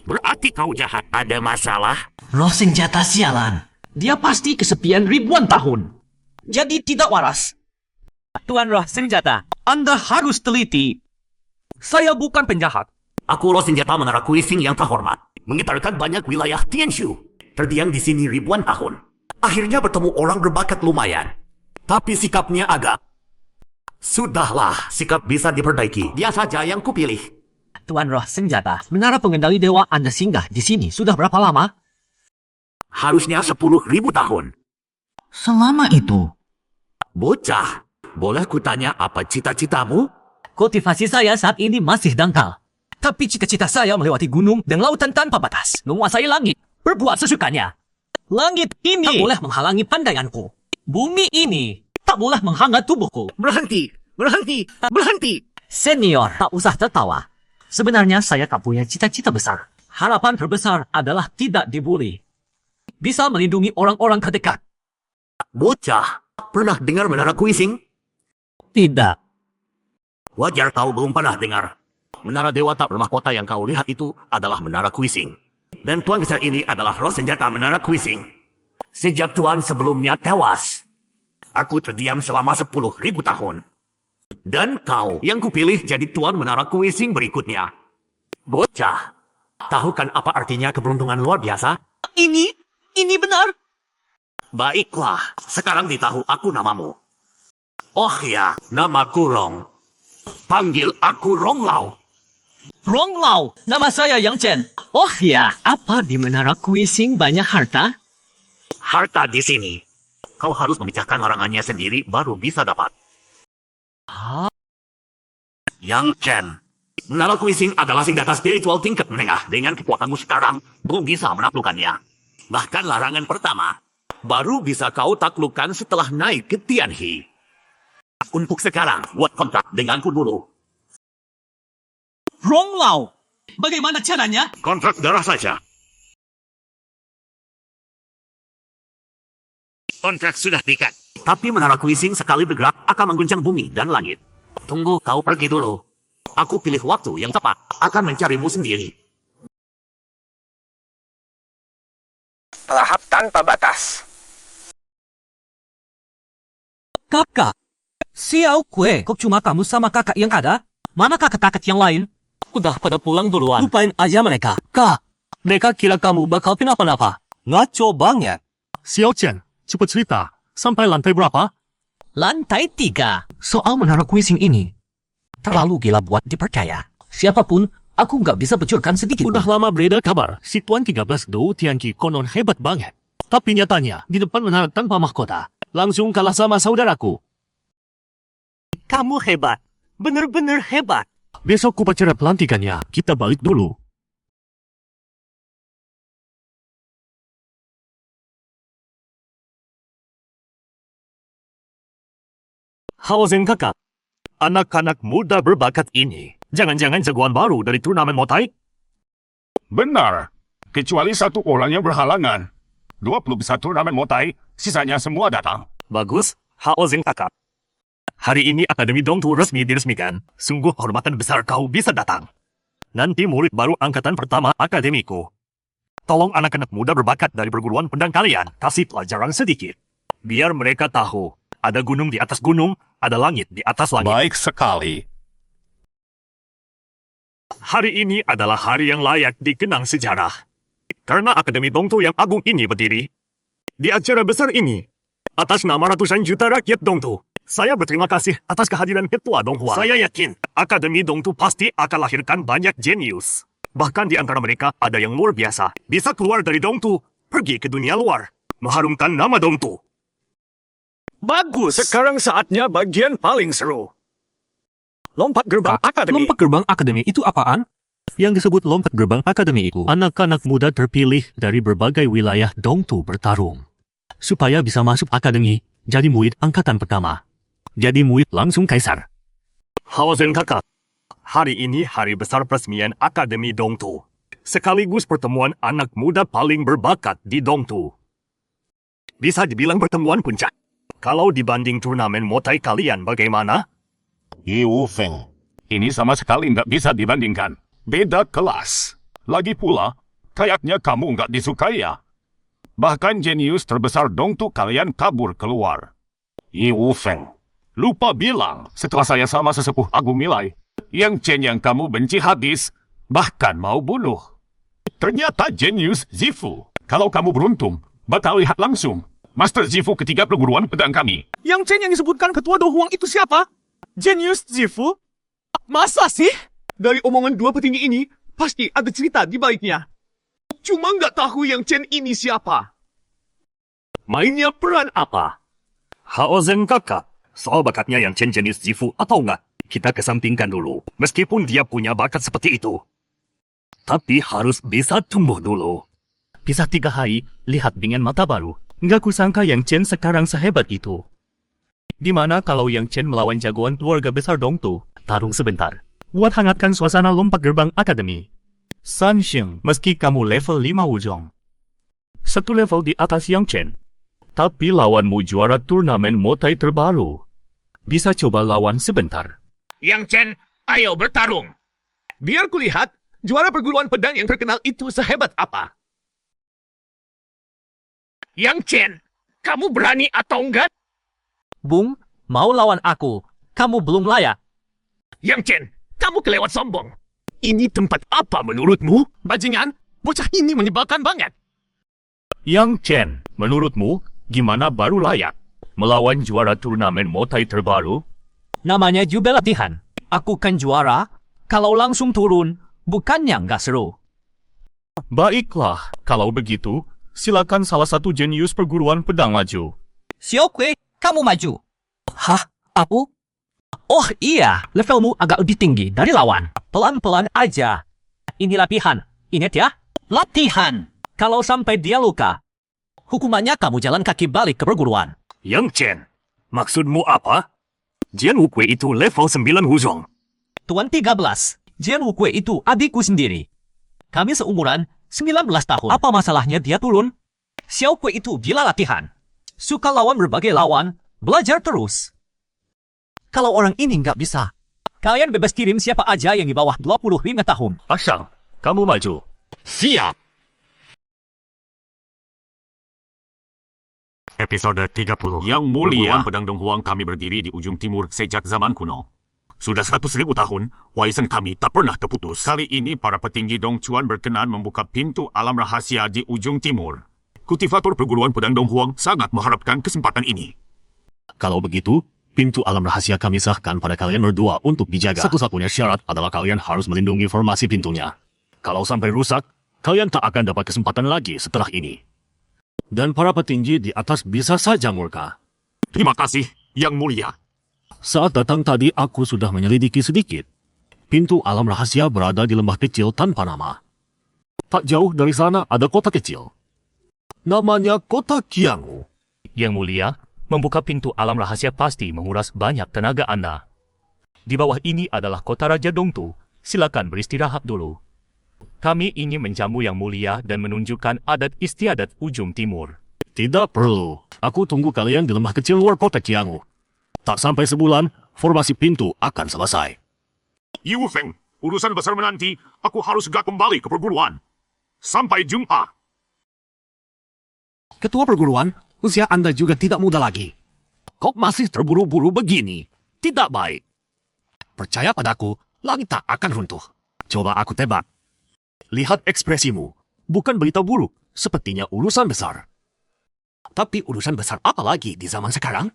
Berarti kau jahat. Ada masalah? Roh senjata sialan. Dia pasti kesepian ribuan tahun. Jadi tidak waras. Tuan roh senjata, Anda harus teliti. Saya bukan penjahat. Aku roh senjata menara Kuising yang terhormat. Menggetarkan banyak wilayah Tianshu. Terdiam di sini ribuan tahun. Akhirnya bertemu orang berbakat lumayan. Tapi sikapnya agak... Sudahlah, sikap bisa diperbaiki. Dia saja yang kupilih. Tuan roh senjata, menara pengendali dewa Anda singgah di sini sudah berapa lama? Harusnya 10.000 tahun. Selama itu. Bocah, boleh kutanya apa cita-citamu? Kultivasi saya saat ini masih dangkal. Tapi cita-cita saya melewati gunung dan lautan tanpa batas. Menguasai langit. Berbuat sesukanya. Langit ini tak boleh menghalangi pandaianku. Bumi ini tak boleh menghangat tubuhku. Berhenti, berhenti, berhenti. Senior, tak usah tertawa. Sebenarnya saya tak punya cita-cita besar. Harapan terbesar adalah tidak dibuli. Bisa melindungi orang-orang terdekat. Bocah, pernah dengar menara Kuising? Tidak. Wajar kau belum pernah dengar. Menara Dewa tak bermahkota yang kau lihat itu adalah menara Kuising. Dan tuan besar ini adalah roh senjata menara Kuising. Sejak tuan sebelumnya tewas, aku terdiam selama 10.000 tahun. Dan kau yang kupilih jadi tuan menara Kuising berikutnya. Bocah, tahu kan apa artinya keberuntungan luar biasa? ini benar. Baiklah, sekarang ditahu aku namamu. Oh ya, namaku Rong. Panggil aku Rong Lao. Rong Lao, nama saya Yang Chen. Oh ya, apa di menara Kuising banyak harta? Harta di sini. Kau harus memecahkan larangannya sendiri baru bisa dapat. Yang Chen, Menara Kuising adalah senjata spiritual tingkat menengah. Dengan kekuatanmu sekarang, belum bisa menaklukkannya. Bahkan larangan pertama, baru bisa kau taklukkan setelah naik ke Tianhe. Untuk sekarang, buat kontrak denganku dulu. Ronglao, bagaimana caranya? Kontrak darah saja. Kontrak sudah diikat. Tapi Menara Kuising sekali bergerak akan mengguncang bumi dan langit. Tunggu kau pergi dulu. Aku pilih waktu yang tepat. Akan mencarimu sendiri. Lahap tanpa batas. Kakak, Xiao Kue, kok cuma kamu sama kakak yang ada? Mana kakak-kakak yang lain? Udah pada pulang duluan. Lupain aja mereka. Kak, mereka kira kamu bakal kenapa-napa. Ngaco banget. Xiao Chen, cepat cerita. Sampai lantai berapa? Lantai 3. Soal Menara Kuising ini, terlalu gila buat dipercaya. Siapapun, aku nggak bisa bocurkan sedikit. Udah lama beredar kabar, si Tuan 13 Dou Tianqi konon hebat banget. Tapi nyatanya, di depan menara tanpa mahkota, langsung kalah sama saudaraku. Kamu hebat. Bener-bener hebat. Besok upacara pelantikannya, kita balik dulu. Haozen kakak, anak-anak muda berbakat ini, jangan-jangan jagoan baru dari turnamen Motai? Benar. Kecuali satu orang yang berhalangan. 20 besar turnamen Motai, sisanya semua datang. Bagus, Haozen kakak. Hari ini Akademi Dongtu resmi diresmikan. Sungguh hormatan besar kau bisa datang. Nanti murid baru angkatan pertama akademiku. Tolong anak-anak muda berbakat dari perguruan pedang kalian kasih pelajaran sedikit. Biar mereka tahu, ada gunung di atas gunung, ada langit di atas langit. Baik sekali. Hari ini adalah hari yang layak dikenang sejarah. Karena Akademi Dongtu yang agung ini berdiri. Di acara besar ini, atas nama ratusan juta rakyat Dongtu, saya berterima kasih atas kehadiran Ketua Donghua. Saya yakin Akademi Dongtu pasti akan lahirkan banyak jenius. Bahkan di antara mereka ada yang luar biasa. Bisa keluar dari Dongtu, pergi ke dunia luar. Mengharumkan nama Dongtu. Bagus. Sekarang saatnya bagian paling seru. Lompat gerbang akademi. Lompat gerbang akademi itu apaan? Yang disebut lompat gerbang akademi itu, anak-anak muda terpilih dari berbagai wilayah Dongtu bertarung. Supaya bisa masuk akademi, jadi murid angkatan pertama. Jadi murid langsung kaisar. Haozen kakak, hari ini hari besar peresmian Akademi Dongtu. Sekaligus pertemuan anak muda paling berbakat di Dongtu. Bisa dibilang pertemuan puncak. Kalau dibanding turnamen Motai kalian bagaimana? Yu Feng, ini sama sekali nggak bisa dibandingkan. Beda kelas. Lagi pula, kayaknya kamu nggak disukai ya. Bahkan jenius terbesar Dongtu kalian kabur keluar. Yu Feng, lupa bilang setelah saya sama sesepuh Agung Milai, yang Chen yang kamu benci habis, bahkan mau bunuh. Ternyata jenius Zifu. Kalau kamu beruntung, bakal lihat langsung Master Zifu ketiga perguruan pedang kami. Yang Chen yang disebutkan Ketua Dohuang itu siapa? Genius Zifu? Masa sih? Dari omongan dua petinggi ini, pasti ada cerita di baliknya. Cuma nggak tahu yang Chen ini siapa. Mainnya peran apa? Haozen kakak, soal bakatnya yang Chen jenis Zifu atau enggak, kita kesampingkan dulu. Meskipun dia punya bakat seperti itu. Tapi harus bisa tumbuh dulu. Bisa 3 hari, lihat dengan mata baru. Nggak kusangka yang Chen sekarang sehebat itu. Dimana kalau yang Chen melawan jagoan keluarga besar Dongtu, tarung sebentar. Buat hangatkan suasana lompat gerbang akademi. Sanxing, meski kamu level 5 Wuzhong. 1 level di atas yang Chen. Tapi lawanmu juara turnamen Motai terbaru. Bisa coba lawan sebentar. Yang Chen, ayo bertarung. Biar kulihat, juara perguruan pedang yang terkenal itu sehebat apa. Yang Chen, kamu berani atau enggak? Bung, mau lawan aku. Kamu belum layak. Yang Chen, kamu kelewat sombong. Ini tempat apa menurutmu? Bajingan, bocah ini menyebalkan banget. Yang Chen, menurutmu, gimana baru layak melawan juara turnamen Motai terbaru? Namanya juga latihan. Aku kan juara. Kalau langsung turun, bukannya nggak seru. Baiklah, kalau begitu, silakan salah satu jenius perguruan pedang maju. Xiao Kui, kamu maju. Hah? Aku? Oh iya, levelmu agak lebih tinggi dari lawan. Pelan-pelan aja. Ini latihan. Ingat ya? Latihan. Kalau sampai dia luka, hukumannya kamu jalan kaki balik ke perguruan. Yang Chen, maksudmu apa? Jian Wukui itu level 9 Wuzhong. Tuan 13, Jian Wukui itu adikku sendiri. Kami seumuran 19 tahun. Apa masalahnya dia turun? Xiao Kui itu gila latihan. Suka lawan berbagai lawan, belajar terus. Kalau orang ini nggak bisa, kalian bebas kirim siapa aja yang di bawah 25 tahun. Ashang, kamu maju. Siap. Episode 30. Yang Mulia. Perguruan Pedang Donghuang kami berdiri di ujung timur sejak zaman kuno. Sudah 100.000 tahun, warisan kami tak pernah terputus. Kali ini para petinggi Dongchuan berkenan membuka pintu alam rahasia di ujung timur. Kultivator Perguruan Pedang Donghuang sangat mengharapkan kesempatan ini. Kalau begitu, pintu alam rahasia kami sahkan pada kalian berdua untuk dijaga. Satu-satunya syarat adalah kalian harus melindungi formasi pintunya. Kalau sampai rusak, kalian tak akan dapat kesempatan lagi setelah ini. Dan para petinggi di atas bisa saja murka. Terima kasih, Yang Mulia. Saat datang tadi, aku sudah menyelidiki sedikit. Pintu alam rahasia berada di lembah kecil tanpa nama. Tak jauh dari sana ada kota kecil. Namanya Kota Qiangu. Yang Mulia, membuka pintu alam rahasia pasti menguras banyak tenaga Anda. Di bawah ini adalah kota Raja Dongtu. Silakan beristirahat dulu. Kami ingin menjamu Yang Mulia dan menunjukkan adat istiadat ujung timur. Tidak perlu. Aku tunggu kalian di lembah kecil luar kota Qiangu. Tak sampai sebulan, formasi pintu akan selesai. Yu Feng, urusan besar menanti, aku harus segera kembali ke perguruan. Sampai jumpa. Ketua perguruan, usia Anda juga tidak muda lagi. Kok masih terburu-buru begini? Tidak baik. Percaya padaku, langit tak akan runtuh. Coba aku tebak. Lihat ekspresimu. Bukan berita buruk, sepertinya urusan besar. Tapi urusan besar apa lagi di zaman sekarang?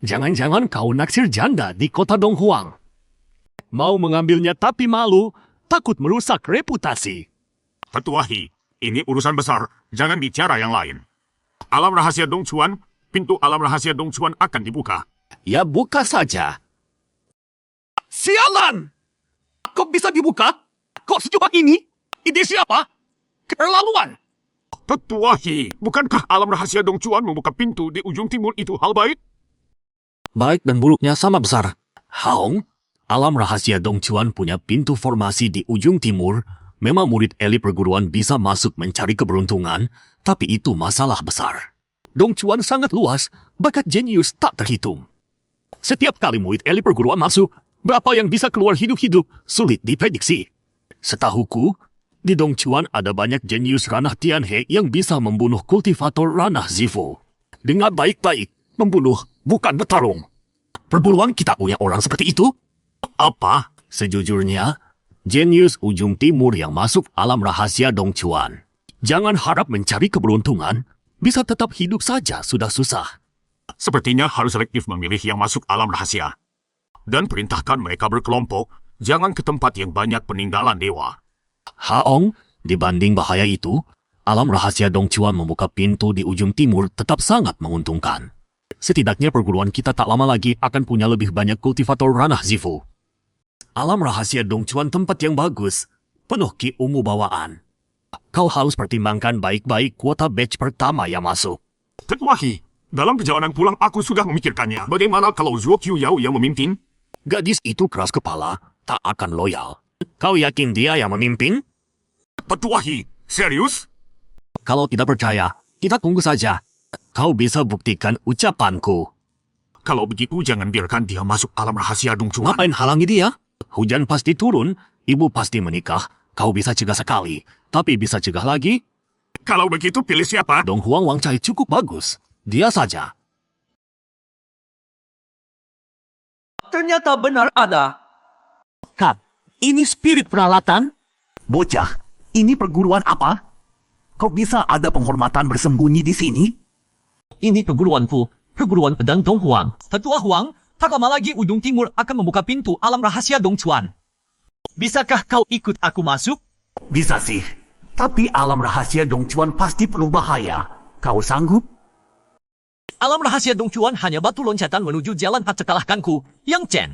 Jangan-jangan kau naksir janda di kota Donghuang. Mau mengambilnya tapi malu, takut merusak reputasi. Petuahi, ini urusan besar, jangan bicara yang lain. Alam rahasia Dongchuan, pintu alam rahasia Dongchuan akan dibuka. Ya buka saja. Sialan! Kok bisa dibuka? Kok secepat ini? Ide siapa? Keterlaluan! Petuahi, bukankah alam rahasia Dongchuan membuka pintu di ujung timur itu hal baik? Baik dan buruknya sama besar. Haong, alam rahasia Dongchuan punya pintu formasi di ujung timur. Memang murid elit perguruan bisa masuk mencari keberuntungan, tapi itu masalah besar. Dongchuan sangat luas, bakat jenius tak terhitung. Setiap kali murid elit perguruan masuk, berapa yang bisa keluar hidup-hidup sulit diprediksi. Setahuku, di Dongchuan ada banyak jenius ranah Tianhe yang bisa membunuh kultivator ranah Zifu. Dengar baik-baik, membunuh bukan bertarung. Perguruan kita punya orang seperti itu? Apa? Sejujurnya, jenius ujung timur yang masuk alam rahasia Dongchuan. Jangan harap mencari keberuntungan, bisa tetap hidup saja sudah susah. Sepertinya harus selektif memilih yang masuk alam rahasia. Dan perintahkan mereka berkelompok, jangan ke tempat yang banyak peninggalan dewa. Haong, dibanding bahaya itu, alam rahasia Dongchuan membuka pintu di ujung timur tetap sangat menguntungkan. Setidaknya perguruan kita tak lama lagi akan punya lebih banyak kultivator ranah Zifu. Alam rahasia Dongchuan tempat yang bagus, penuh ki ungu bawaan. Kau harus pertimbangkan baik-baik kuota batch pertama yang masuk. Tetuahi, dalam perjalanan pulang aku sudah memikirkannya. Bagaimana kalau Zuo Qiuyao yang memimpin? Gadis itu keras kepala, tak akan loyal. Kau yakin dia yang memimpin? Petuahi, serius? Kalau tidak percaya, kita tunggu saja. Kau bisa buktikan ucapanku. Kalau begitu jangan biarkan dia masuk alam rahasia Dongchuan. Ngapain halangi dia? Hujan pasti turun, ibu pasti menikah. Kau bisa cegah sekali, tapi bisa cegah lagi? Kalau begitu pilih siapa? Donghuang Wangcai cukup bagus. Dia saja. Ternyata benar ada. Kak, ini spirit peralatan? Bocah, ini perguruan apa? Kok bisa ada penghormatan bersembunyi di sini? Ini perguruanku, perguruan pedang Donghuang. Tetua Huang, tak lama lagi ujung timur akan membuka pintu alam rahasia Dongchuan. Bisakah kau ikut aku masuk? Bisa sih. Tapi alam rahasia Dongchuan pasti penuh bahaya. Kau sanggup? alam rahasia Dong Chuan hanya batu loncatan menuju jalan hak kalahkanku, Yang Chen.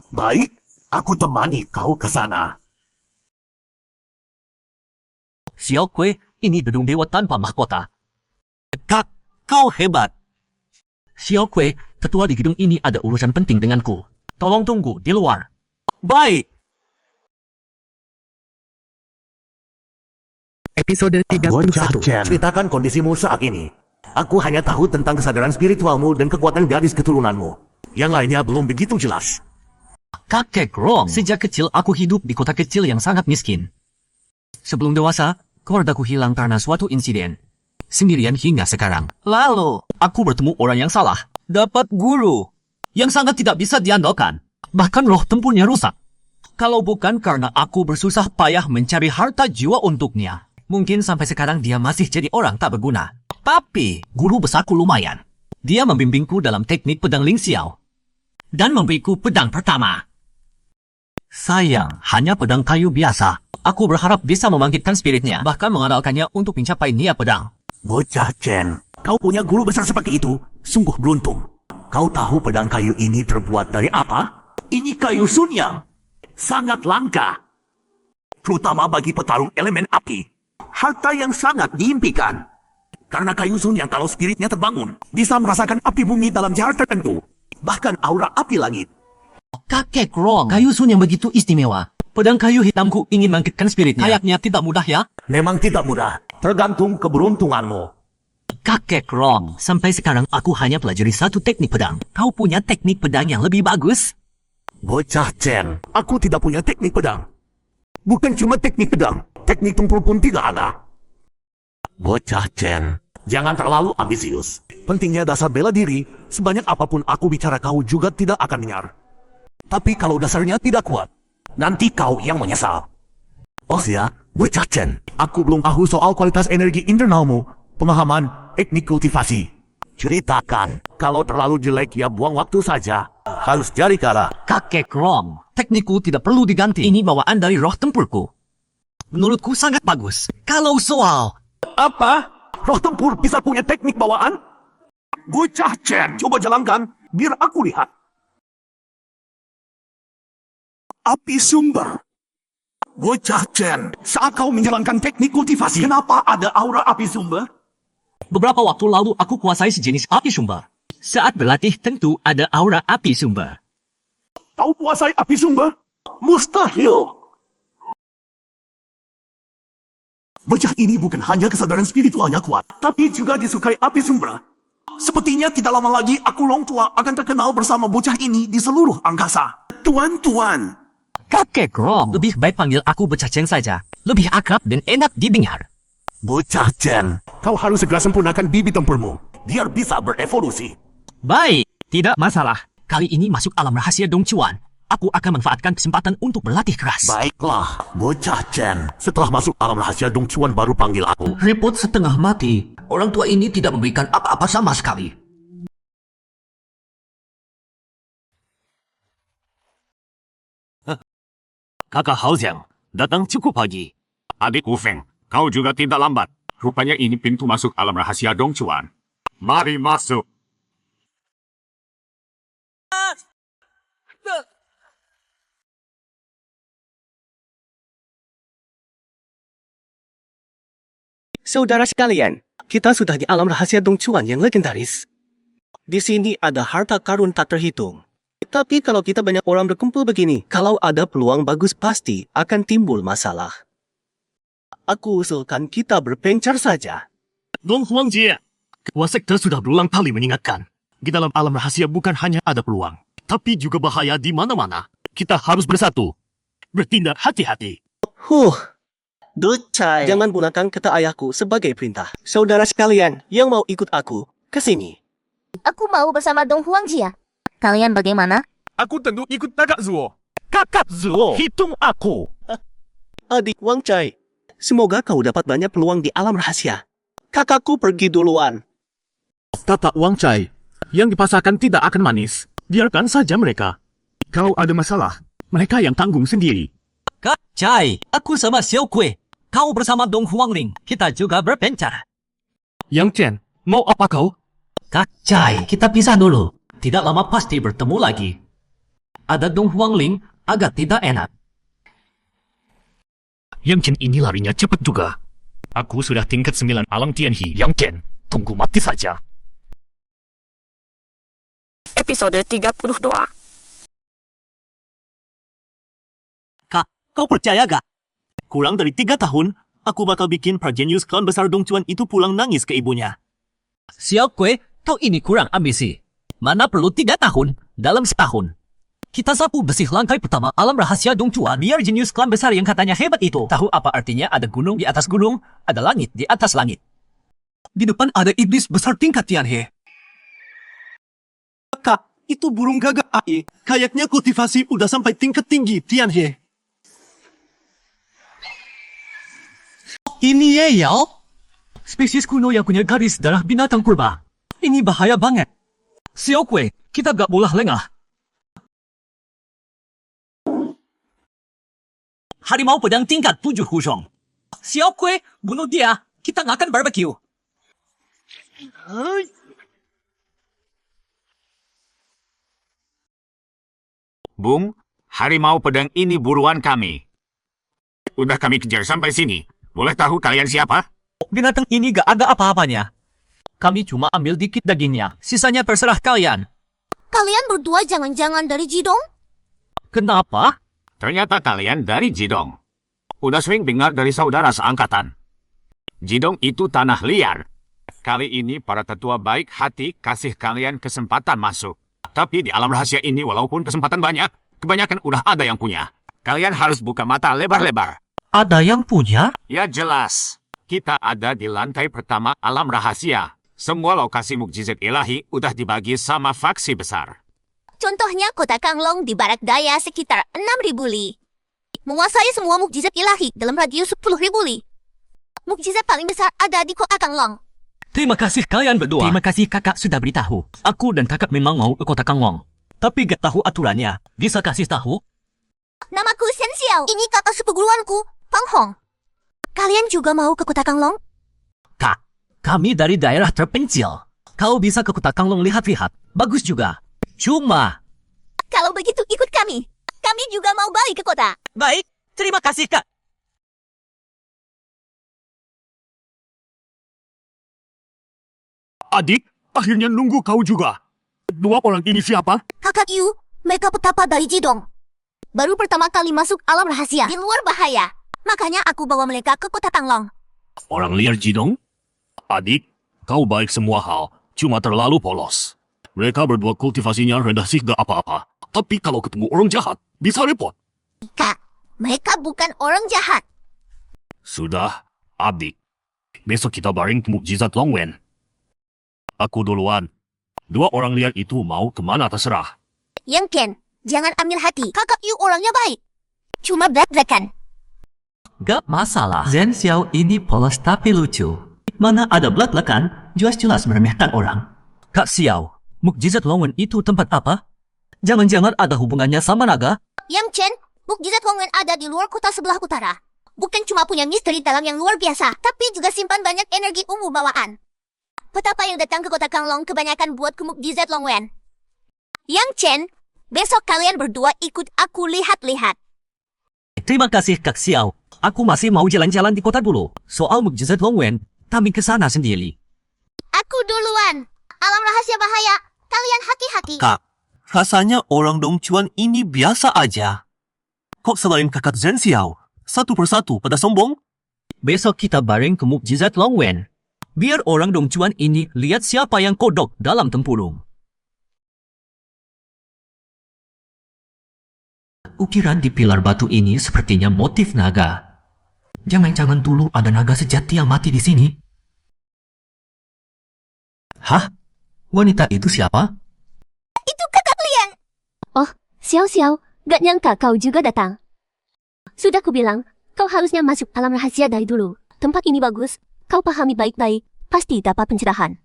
Baik, aku temani kau ke sana. Xiao Kui, ini gedung dewa tanpa mahkota. Kau hebat. Xiao Kui, ketua di gedung ini ada urusan penting denganku. Tolong tunggu di luar. Baik. Episode Bocah 31. Chen, ceritakan kondisimu saat ini. Aku hanya tahu tentang kesadaran spiritualmu dan kekuatan gadis keturunanmu. Yang lainnya belum begitu jelas. Kakek Rong, sejak kecil aku hidup di kota kecil yang sangat miskin. Sebelum dewasa, keluargaku hilang karena suatu insiden. Sendirian hingga sekarang. Lalu, aku bertemu orang yang salah. Dapat guru yang sangat tidak bisa diandalkan. Bahkan roh tempurnya rusak. Kalau bukan karena aku bersusah payah mencari harta jiwa untuknya, mungkin sampai sekarang dia masih jadi orang tak berguna. Tapi, guru besarku lumayan. Dia membimbingku dalam teknik pedang Ling Xiao. Dan memberiku pedang pertama. Sayang, hanya pedang kayu biasa. Aku berharap bisa membangkitkan spiritnya, bahkan mengandalkannya untuk mencapai niat pedang. Bocah Chen, kau punya guru besar seperti itu, sungguh beruntung. Kau tahu pedang kayu ini terbuat dari apa? Ini kayu sunyang. Sangat langka. Terutama bagi petarung elemen api. Harta yang sangat diimpikan. Karena kayu sunyang kalau spiritnya terbangun, bisa merasakan api bumi dalam jarak tertentu. Bahkan aura api langit. Kakek Rong, kayu sun yang begitu istimewa. Pedang kayu hitamku ingin bangkitkan spiritnya. Kayaknya tidak mudah ya? Memang tidak mudah, tergantung keberuntunganmu. Kakek Rong, sampai sekarang aku hanya pelajari satu teknik pedang. Kau punya teknik pedang yang lebih bagus? Bocah Chen, aku tidak punya teknik pedang. Bukan cuma teknik pedang, teknik tempur pun tidak ada. Bocah Chen, jangan terlalu ambisius. Pentingnya dasar bela diri, sebanyak apapun aku bicara kau juga tidak akan dengar. Tapi kalau dasarnya tidak kuat, nanti kau yang menyesal. Oh ya, Bocah Chen, aku belum tahu soal kualitas energi internalmu, pemahaman, teknik kultivasi. Ceritakan, kalau terlalu jelek ya buang waktu saja. Harus cari cara. Kakek Rong, teknikku tidak perlu diganti. Ini bawaan dari roh tempurku. Menurutku sangat bagus. Kalau soal... Apa? Roh tempur bisa punya teknik bawaan? Bocah Chen, coba jalankan, biar aku lihat. Api sumber. Bocah Chen, saat kau menjalankan teknik kultivasi, kenapa ada aura api sumber? Beberapa waktu lalu aku kuasai sejenis api sumber. Saat berlatih tentu ada aura api sumber. Kau kuasai api sumber? Mustahil. Bocah ini bukan hanya kesadaran spiritualnya kuat, tapi juga disukai api sumber. Sepertinya tidak lama lagi aku Long Tua akan terkenal bersama bocah ini di seluruh angkasa. Tuan-tuan. Kakek Rong, lebih baik panggil aku Bocah Chen saja. Lebih akrab dan enak didengar. Bocah Chen, kau harus segera sempurnakan bibi tempurmu, biar bisa berevolusi. Baik, tidak masalah. Kali ini masuk alam rahasia Dong Chuan. Aku akan manfaatkan kesempatan untuk berlatih keras. Baiklah, Bocah Chen. Setelah masuk alam rahasia Dong Chuan baru panggil aku. Repot setengah mati. Orang tua ini tidak memberikan apa-apa sama sekali. Kakak Hao Jiang, datang cukup pagi. Adik Wu Feng, kau juga tidak lambat. Rupanya ini pintu masuk alam rahasia Dong Chuan. Mari masuk. Saudara sekalian, kita sudah di alam rahasia Dong Chuan yang legendaris. Di sini ada harta karun tak terhitung. Tapi kalau kita banyak orang berkumpul begini, kalau ada peluang bagus pasti akan timbul masalah. Aku usulkan kita berpencar saja. Dong Huangjie, Ketua Sekte sudah berulang kali mengingatkan. Di dalam alam rahasia bukan hanya ada peluang, tapi juga bahaya di mana-mana. Kita harus bersatu. Bertindak hati-hati. Ducai. Jangan gunakan kata ayahku sebagai perintah. Saudara sekalian yang mau ikut aku, ke sini. Aku mau bersama Dong Huangjia. Kalian bagaimana? Aku tentu ikut Kakak Zuo. Kakak Zuo, hitung aku. Adik Wang Chai, semoga kau dapat banyak peluang di alam rahasia. Kakakku pergi duluan. Kakak Wang Chai, yang dipasarkan tidak akan manis. Biarkan saja mereka. Kau ada masalah, mereka yang tanggung sendiri. Kak Chai, aku sama Xiao Kui. Kau bersama Dong Huangling. Kita juga berpencar. Yang Chen, mau apa kau? Kak Chai, kita pisah dulu. Tidak lama pasti bertemu lagi. Ada Dong Huangling agak tidak enak. Yang Chen ini larinya cepat juga. Aku sudah tingkat 9 alam Tianhi. Yang Chen, tunggu mati saja. Episode 32. Kak, kau percaya gak? Kurang dari 3 tahun, aku bakal bikin prajenius klan besar Dongchuan itu pulang nangis ke ibunya. Xiao Kue, kau ini kurang ambisi. Mana perlu 3 tahun dalam setahun. Kita sapu bersih lantai pertama alam rahasia Dongchuan biar jenius klan besar yang katanya hebat itu tahu apa artinya ada gunung di atas gunung, ada langit di atas langit. Di depan ada iblis besar tingkat Tianhe. Kak, itu burung gagak AI. Kayaknya kultivasi udah sampai tingkat tinggi, Tianhe. Ini ya, Yao. Spesies kuno yang punya garis darah binatang purba. Ini bahaya banget. Xiao Kue, kita gak boleh lengah. Harimau pedang tingkat 7 Huzhong. Xiao Kue, bunuh dia. Kita gak akan barbecue. Bung, harimau pedang ini buruan kami. Udah kami kejar sampai sini. Boleh tahu kalian siapa? Binatang ini gak ada apa-apanya. Kami cuma ambil dikit dagingnya. Sisanya terserah kalian. Kalian berdua jangan-jangan dari Jidong? Kenapa? Ternyata kalian dari Jidong. Udah sering dengar dari saudara seangkatan. Jidong itu tanah liar. Kali ini para tetua baik hati kasih kalian kesempatan masuk. Tapi di alam rahasia ini walaupun kesempatan banyak, kebanyakan udah ada yang punya. Kalian harus buka mata lebar-lebar. Ada yang punya? Ya jelas. Kita ada di lantai pertama alam rahasia. Semua lokasi mukjizat ilahi udah dibagi sama faksi besar. Contohnya kota Kanglong di barat daya sekitar 6.000 li. Menguasai semua mukjizat ilahi dalam radius 10.000 li. Mukjizat paling besar ada di kota Kanglong. Terima kasih kalian berdua. Terima kasih kakak sudah beritahu. Aku dan kakak memang mau ke kota Kanglong. Tapi gak tahu aturannya. Bisa kasih tahu? Namaku Shen Xiao. Ini kakak seperguruanku, Pang Hong. Kalian juga mau ke kota Kanglong? Kak, kami dari daerah terpencil. Kau bisa ke kota Kanglong lihat-lihat. Bagus juga. Cuma... Kalau begitu ikut kami. Kami juga mau balik ke kota. Baik, terima kasih kak. Adik, akhirnya nunggu kau juga. 2 orang ini siapa? Kakak Yu, mereka petapa dari Jidong. Baru pertama kali masuk alam rahasia. Di luar bahaya. Makanya aku bawa mereka ke kota Kanglong. Orang liar Jidong? Adik, kau baik semua hal, cuma terlalu polos. Mereka berdua kultivasinya rendah sih gak apa-apa. Tapi kalau ketemu orang jahat, bisa repot. Kak, mereka bukan orang jahat. Sudah, adik. Besok kita bareng ke mukjizat Longwen. Aku duluan. 2 orang liar itu mau kemana terserah. Yang Ken, jangan ambil hati. Kakak Yu orangnya baik. Cuma belak-belakan. Gak masalah. Zhen Xiao ini polos tapi lucu. Mana ada belak-belakan, jelas-jelas meremehkan orang. Kak Xiao, mukjizat Longwen itu tempat apa? Jangan-jangan ada hubungannya sama naga? Yang Chen, mukjizat Hongwen ada di luar kota sebelah utara. Bukan cuma punya misteri dalam yang luar biasa, tapi juga simpan banyak energi ungu bawaan. Petapa yang datang ke kota Kanglong kebanyakan buat ke mukjizat Longwen. Yang Chen, besok kalian berdua ikut aku lihat-lihat. Terima kasih Kak Xiao. Aku masih mau jalan-jalan di kota dulu. Soal mukjizat Longwen, kami ke sana sendiri. Aku duluan. Alam rahasia bahaya. Kalian hati-hati. Kak, rasanya orang Dongchuan ini biasa aja. Kok selain kakak Zhen Xiao, satu persatu pada sombong? Besok kita bareng ke mukjizat Longwen. Biar orang Dongchuan ini lihat siapa yang kodok dalam tempurung. Ukiran di pilar batu ini sepertinya motif naga. Jangan-jangan dulu ada naga sejati yang mati di sini. Hah? Wanita itu siapa? Itu kakak Lian. Oh, Xiao Xiao, gak nyangka kau juga datang. Sudah kubilang, kau harusnya masuk alam rahasia dari dulu. Tempat ini bagus, kau pahami baik-baik, pasti dapat pencerahan.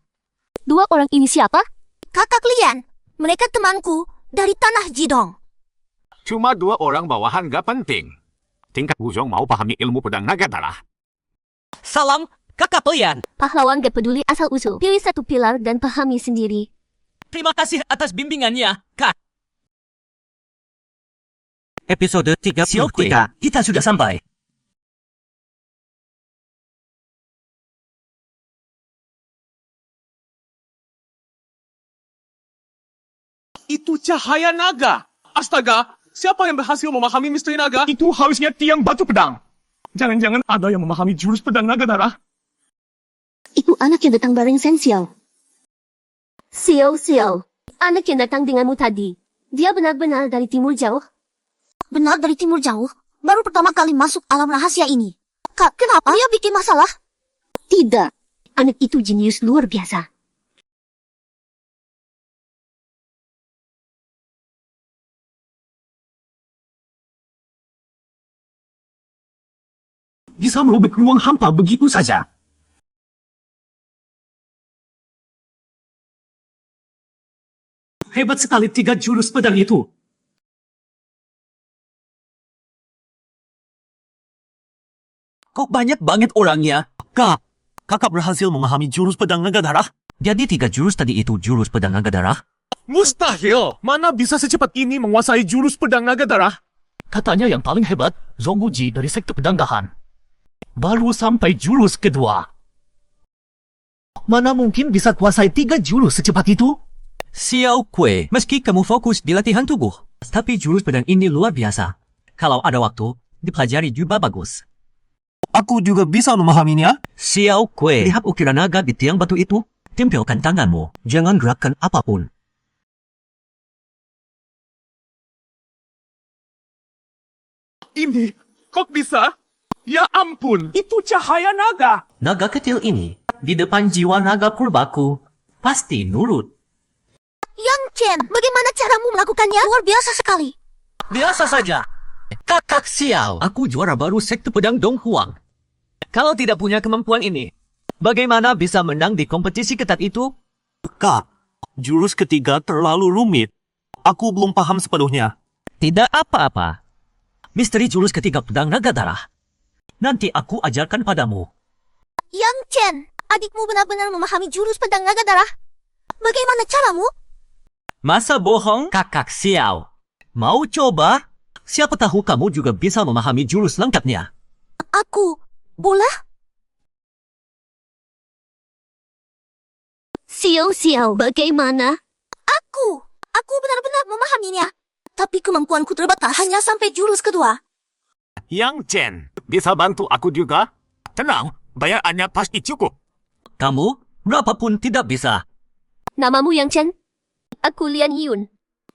2 orang ini siapa? Kakak Lian. Mereka temanku dari tanah Jidong. Cuma 2 orang bawahan gak penting. Tingkat Huzhong mau pahami ilmu pedang naga darah. Salam, Kakak pelian. Pahlawan gak peduli asal-usul. Pilih satu pilar dan pahami sendiri. Terima kasih atas bimbingannya, Kak. Episode 33. Kita sudah sampai. Itu cahaya naga. Astaga, siapa yang berhasil memahami misteri naga? Itu harusnya tiang batu pedang. Jangan-jangan ada yang memahami jurus pedang naga darah. Itu anak yang datang bareng Sen Xiao. Xiao. Anak yang datang denganmu tadi. Dia benar-benar dari timur jauh. Benar dari timur jauh? Baru pertama kali masuk alam rahasia ini. Kak, kenapa? Dia bikin masalah? Tidak. Anak itu jenius luar biasa. Bisa merobek ruang hampa begitu saja. Hebat sekali 3 jurus pedang itu. Kok banyak banget orangnya? Kak, kakak berhasil memahami jurus pedang naga darah? Jadi 3 jurus tadi itu jurus pedang naga darah? Mustahil! Mana bisa secepat ini menguasai jurus pedang naga darah? Katanya yang paling hebat, Zongguji dari sekte pedang gahan. Baru sampai jurus kedua. Mana mungkin bisa kuasai 3 jurus secepat itu? Xiao Kui, meski kamu fokus di latihan tubuh, tapi jurus pedang ini luar biasa. Kalau ada waktu, dipelajari juga bagus. Aku juga bisa memahaminya. Xiao Kui, lihat ukiran naga di tiang batu itu. Tempelkan tanganmu, jangan gerakkan apapun. Ini, kok bisa? Ya ampun, itu cahaya naga. Naga kecil ini, di depan jiwa naga purbaku, pasti nurut. Yang Chen, bagaimana caramu melakukannya? Luar biasa sekali. Biasa saja. Kakak Xiao, aku juara baru sekte pedang Dong Huang. Kalau tidak punya kemampuan ini, bagaimana bisa menang di kompetisi ketat itu? Kak, jurus ketiga terlalu rumit. Aku belum paham sepenuhnya. Tidak apa-apa. Misteri jurus ketiga pedang naga darah. Nanti aku ajarkan padamu. Yang Chen, adikmu benar-benar memahami jurus pedang naga darah. Bagaimana caramu? Masa bohong, kakak Xiao? Mau coba? Siapa tahu kamu juga bisa memahami jurus lengkapnya. Aku, boleh? Xiao, bagaimana? Aku benar-benar memahaminya. Tapi kemampuanku terbatas hanya sampai jurus kedua. Yang Chen, bisa bantu aku juga? Tenang, bayarannya pasti cukup. Kamu, berapapun tidak bisa. Namamu Yang Chen? Aku Lian Yun.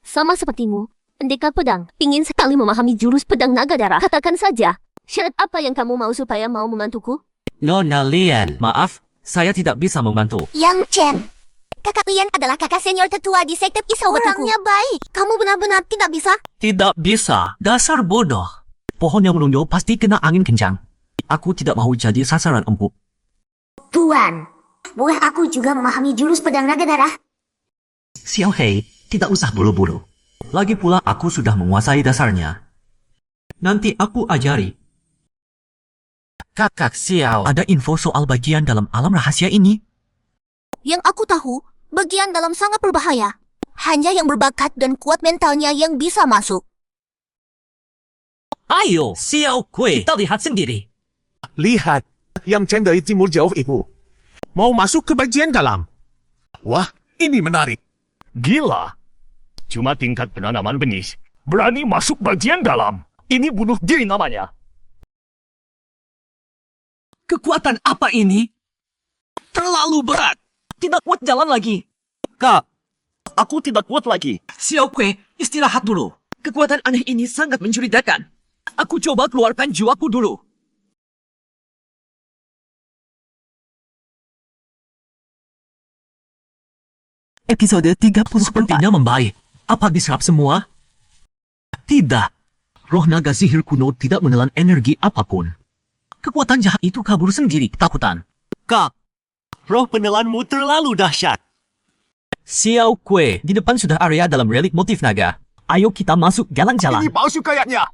Sama sepertimu, pendekar pedang, ingin sekali memahami jurus pedang naga darah. Katakan saja, syarat apa yang kamu mau supaya mau membantuku? Nona Lian, maaf, saya tidak bisa membantu. Yang Chen, kakak Lian adalah kakak senior tertua di sekte pisau batuku. Orangnya baik. Kamu benar-benar tidak bisa? Tidak bisa, dasar bodoh. Pohon yang menonjol pasti kena angin kencang. Aku tidak mau jadi sasaran empuk. Tuan, boleh aku juga memahami jurus pedang naga darah? Xiao Hei, tidak usah buru-buru. Lagi pula aku sudah menguasai dasarnya. Nanti aku ajari. Kakak Xiao, ada info soal bagian dalam alam rahasia ini? Yang aku tahu, bagian dalam sangat berbahaya. Hanya yang berbakat dan kuat mentalnya yang bisa masuk. Ayo, Xiao Kui, kita lihat sendiri. Lihat, Yang Chen dari timur jauh itu. Mau masuk ke bagian dalam. Wah, ini menarik. Gila. Cuma tingkat penanaman benih. Berani masuk bagian dalam. Ini bunuh diri namanya. Kekuatan apa ini? Terlalu berat. Tidak kuat jalan lagi. Kak, aku tidak kuat lagi. Xiao Kui, istirahat dulu. Kekuatan aneh ini sangat mencurigakan. Aku coba keluarkan jiwaku dulu. Episode 30 sepertinya membaik. Apa diserap semua? Tidak. Roh naga sihir kuno tidak menelan energi apapun. Kekuatan jahat itu kabur sendiri ketakutan. Kak, roh penelanmu terlalu dahsyat. Xiao Kui, di depan sudah area dalam relik motif naga. Ayo kita masuk jalan-jalan. Ini palsu kayaknya.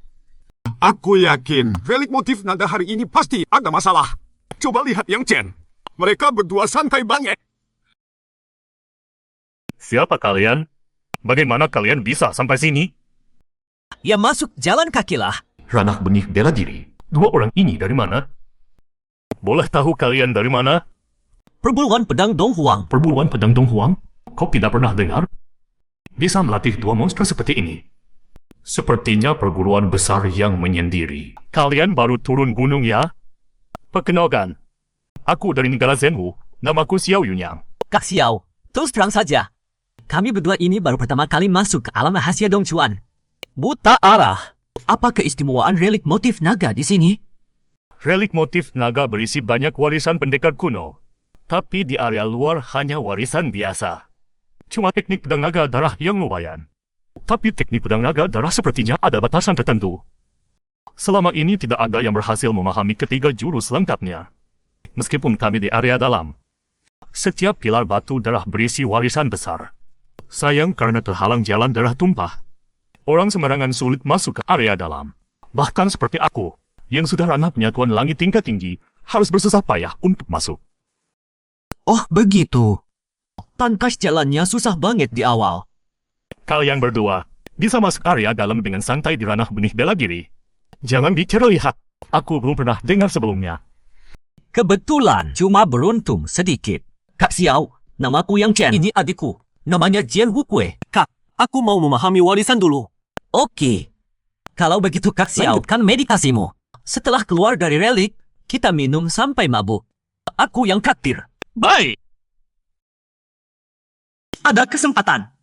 Aku yakin relik motif naga hari ini pasti ada masalah. Coba lihat Yang Chen. Mereka berdua santai banget. Siapa kalian? Bagaimana kalian bisa sampai sini? Ya masuk jalan kaki lah. Ranah benih bela diri. Dua orang ini dari mana? Boleh tahu kalian dari mana? Perburuan pedang Dong Huang. Perburuan pedang Dong Huang? Kau tidak pernah dengar? Bisa melatih dua monster seperti ini. Sepertinya perguruan besar yang menyendiri. Kalian baru turun gunung ya? Perkenalkan, aku dari negara Zhenwu. Namaku Xiao Yunyang. Kak Xiao, terus terang saja. Kami berdua ini baru pertama kali masuk ke alam rahasia Dongchuan. Buta arah. Apa keistimewaan relik motif naga di sini? Relik motif naga berisi banyak warisan pendekar kuno. Tapi di area luar hanya warisan biasa. Cuma teknik pedang naga darah yang lumayan. Tapi teknik pedang naga darah sepertinya ada batasan tertentu. Selama ini tidak ada yang berhasil memahami ketiga jurus lengkapnya. Meskipun kami di area dalam. Setiap pilar batu darah berisi warisan besar. Sayang karena terhalang jalan darah tumpah. Orang sembarangan sulit masuk ke area dalam. Bahkan seperti aku, yang sudah ranah penyatuan langit tingkat tinggi, harus bersusah payah untuk masuk. Oh begitu. Tangkas jalannya susah banget di awal. Kalian berdua bisa masuk area dalam dengan santai di ranah benih bela diri. Jangan bicara lihat, aku belum pernah dengar sebelumnya. Kebetulan, cuma beruntung sedikit. Kak Xiao, namaku Yang Chen. Ini adikku, namanya Jian Wukui. Kak, aku mau memahami warisan dulu. Oke. Kalau begitu Kak Xiao, lanjutkan meditasimu. Setelah keluar dari relik, kita minum sampai mabuk. Aku yang traktir. Baik. Ada kesempatan.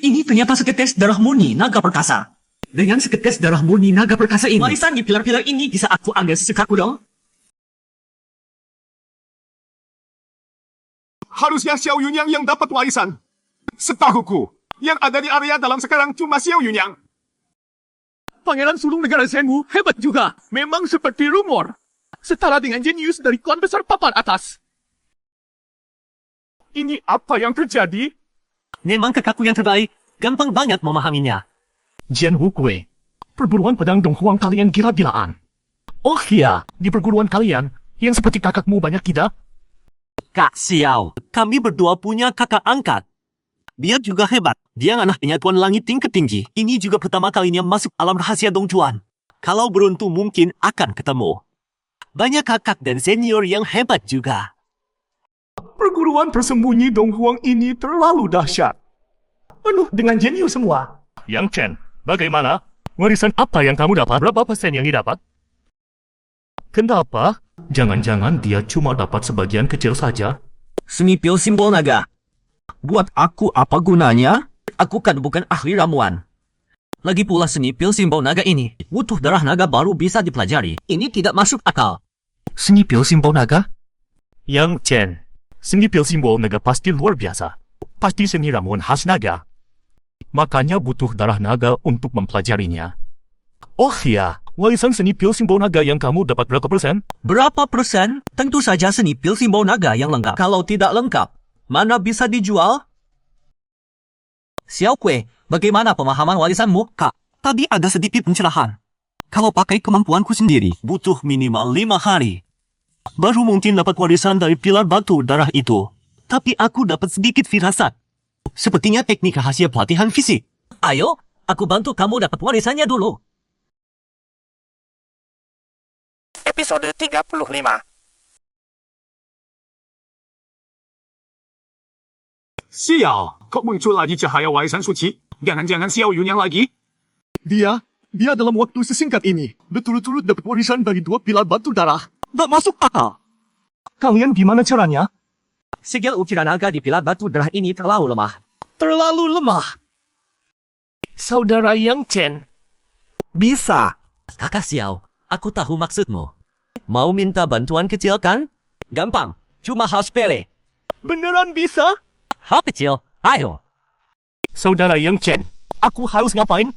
Ini ternyata setetes darah murni naga perkasa. Dengan setetes darah murni naga perkasa ini, warisan di pilar-pilar ini bisa aku ambil sesekakku dong. Harusnya Xiao Yunyang yang dapat warisan. Setahuku, yang ada di area dalam sekarang cuma Xiao Yunyang. Pangeran sulung negara Zhenwu hebat juga. Memang seperti rumor. Setara dengan jenius dari klan besar papan atas. Ini apa yang terjadi? Memang kakakku yang terbaik. Gampang banget memahaminya. Jian Wukui, perguruan pedang Dong Huang kalian gila-gilaan. Oh iya, di perguruan kalian, yang seperti kakakmu banyak tidak? Kak Xiao, kami berdua punya kakak angkat. Dia juga hebat. Dia anak penyatuan langit tingkat tinggi. Ini juga pertama kalinya masuk alam rahasia Dongchuan. Kalau beruntung mungkin akan ketemu. Banyak kakak dan senior yang hebat juga. Perguruan tersembunyi Dong Huang ini terlalu dahsyat. Penuh dengan jenius semua. Yang Chen, bagaimana? Warisan apa yang kamu dapat? Berapa persen yang didapat? Kenapa? Jangan-jangan dia cuma dapat sebagian kecil saja. Senipil simbol naga. Buat aku apa gunanya? Aku kan bukan ahli ramuan. Lagi pula senipil simbol naga ini, butuh darah naga baru bisa dipelajari. Ini tidak masuk akal. Senipil simbol naga? Yang Chen, senipil simbol naga pasti luar biasa. Pasti seni ramuan khas naga. Makanya butuh darah naga untuk mempelajarinya. Oh iya, warisan senipil simbol naga yang kamu dapat berapa persen? Berapa persen? Tentu saja senipil simbol naga yang lengkap. Kalau tidak lengkap, mana bisa dijual? Xiao Kui, bagaimana pemahaman warisanmu? Kak, tadi ada sedikit pencerahan. Kalau pakai kemampuanku sendiri, butuh minimal 5 hari. Baru mungkin dapat warisan dari pilar batu darah itu. Tapi aku dapat sedikit firasat. Sepertinya teknik rahasia pelatihan fisik. Ayo, aku bantu kamu dapat warisannya dulu. Episode 35. Sial, kok muncul lagi cahaya warisan suci? Jangan-jangan Xiao Yunyang lagi? Dia dalam waktu sesingkat ini betul-betul dapat warisan dari 2 pilar batu darah. Tak masuk akal. Kalian gimana caranya? Segel ukiran naga di pilar batu darah ini terlalu lemah. Terlalu lemah. Saudara Yang Chen. Bisa. Kakak Xiao, aku tahu maksudmu. Mau minta bantuan kecil kan? Gampang, cuma hal sepele. Beneran bisa? Hal kecil, ayo. Saudara Yang Chen, aku harus ngapain?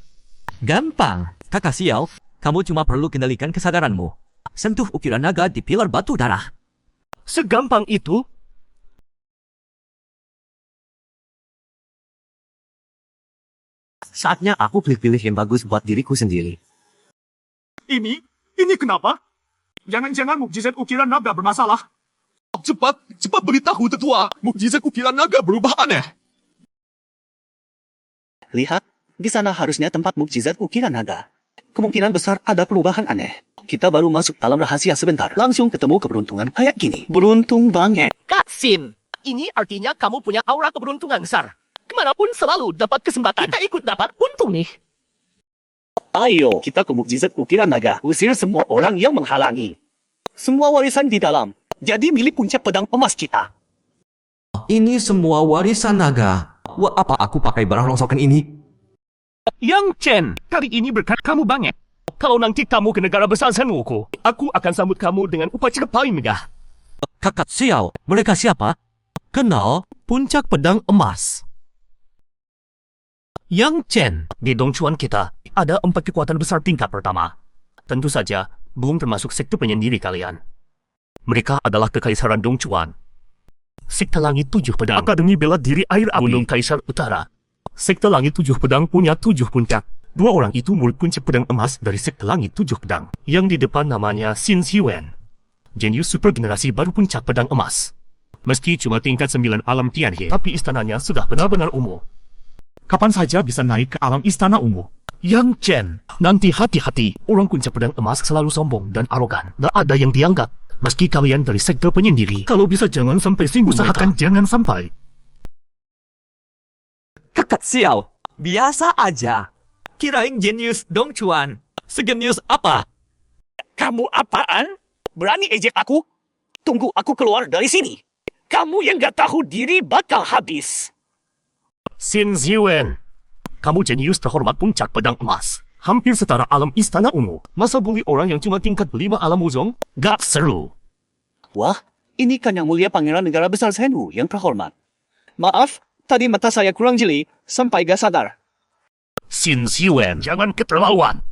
Gampang. Kakak Xiao, kamu cuma perlu kendalikan kesadaranmu. sentuh ukiran naga di pilar batu darah. Segampang itu? Saatnya aku pilih-pilih yang bagus buat diriku sendiri. Ini kenapa? Jangan-jangan mukjizat ukiran naga bermasalah. Cepat beritahu tetua. Mukjizat ukiran naga berubah aneh. Lihat, di sana harusnya tempat mukjizat ukiran naga. Kemungkinan besar ada perubahan aneh. Kita baru masuk dalam rahasia sebentar. Langsung ketemu keberuntungan kayak gini. Beruntung banget. Kak Sin, ini artinya kamu punya aura keberuntungan besar. Kemanapun selalu dapat kesempatan. Kita ikut dapat untung nih. Ayo, kita ke mukjizat ukiran naga. Usir semua orang yang menghalangi. Semua warisan di dalam. Jadi milik puncak pedang emas kita. Ini semua warisan naga. Wah, apa aku pakai barang rongsokan ini? Yang Chen, kali ini berkat kamu banget. Kalau nanti kamu ke negara besar Senwoku, aku akan sambut kamu dengan upacara paling megah. Kakak Xiao, mereka siapa? Kenal puncak pedang emas. Yang Chen, di Dongchuan kita, ada 4 kekuatan besar tingkat pertama. Tentu saja, belum termasuk sekte penyendiri kalian. Mereka adalah Kekaisaran Dongchuan. Sekte Langit 7 Pedang, Akademi Bela Diri Air Api, Gunung Kaisar Utara. Sekte Langit 7 Pedang punya 7 puncak. 2 orang itu murid puncak pedang emas dari Sekte Langit 7 Pedang. Yang di depan namanya Xin Xiwen. Jenius super generasi baru puncak pedang emas. Meski cuma tingkat 9 alam Tianhe, tapi istananya sudah benar-benar umum. Kapan saja bisa naik ke alam istana ungu. Yang Chen, nanti hati-hati. Orang puncak pedang emas selalu sombong dan arogan. Tak ada yang dianggap. Meski kalian dari sekte penyendiri, kalau bisa jangan sampai singgung. Usahakan jangan sampai. Kakak Xiao, biasa aja. Kirain jenius Dongchuan. Segenius apa? Kamu apaan? Berani ejek aku? Tunggu aku keluar dari sini. Kamu yang gak tahu diri bakal habis. Xin Ziwen, kamu jenius terhormat puncak pedang emas. Hampir setara alam istana ungu. Masa bully orang yang cuma tingkat 5 alam wuzong? Gak seru. Wah, ini kan yang mulia pangeran negara besar Senwu yang terhormat. Maaf, tadi mata saya kurang jeli, sampai gak sadar. Xin Ziwen, jangan keterlaluan.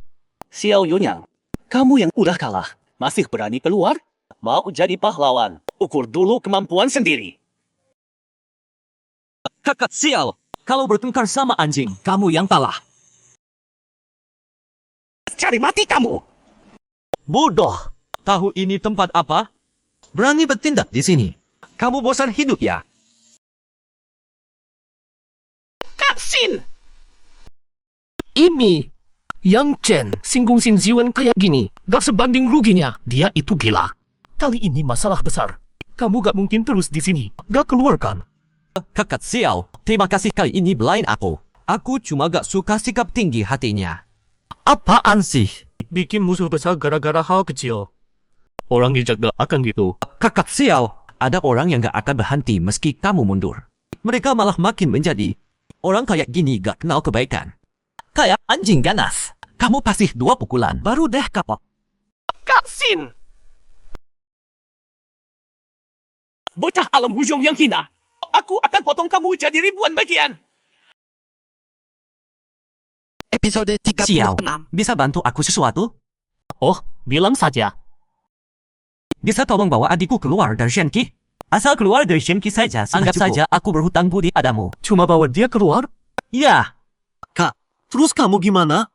Xiao Yunyang, kamu yang udah kalah, masih berani keluar? Mau jadi pahlawan, ukur dulu kemampuan sendiri. Kakak Xiao, kalau bertengkar sama anjing, kamu yang kalah. Cari mati kamu. Bodoh. Tahu ini tempat apa? Berani bertindak di sini. Kamu bosan hidup ya? Kak Sin. Ini. Yang Chen, singgung Xin Ziwen kayak gini. Gak sebanding ruginya. Dia itu gila. Kali ini masalah besar. Kamu gak mungkin terus di sini. Gak keluar kan? Kakak Xiao, terima kasih kali ini belain aku. Aku cuma gak suka sikap tinggi hatinya. Apaan sih? Bikin musuh besar gara-gara hal kecil. Orang bijak gak akan gitu. Kakak Xiao, ada orang yang gak akan berhenti meski kamu mundur. Mereka malah makin menjadi. Orang kayak gini gak kenal kebaikan. Kayak anjing ganas. Kamu pasti 2 pukulan, baru deh kapok. Kak Sin. Bocah alam wujong yang hina. Aku akan potong kamu jadi ribuan bagian. Episode 36. Xiao, bisa bantu aku sesuatu? Oh, bilang saja. Bisa tolong bawa adikku keluar dari Shenki? Asal keluar dari Shenki saja, anggap saja aku berhutang budi padamu. Cuma bawa dia keluar? Ya. Kak, terus kamu gimana?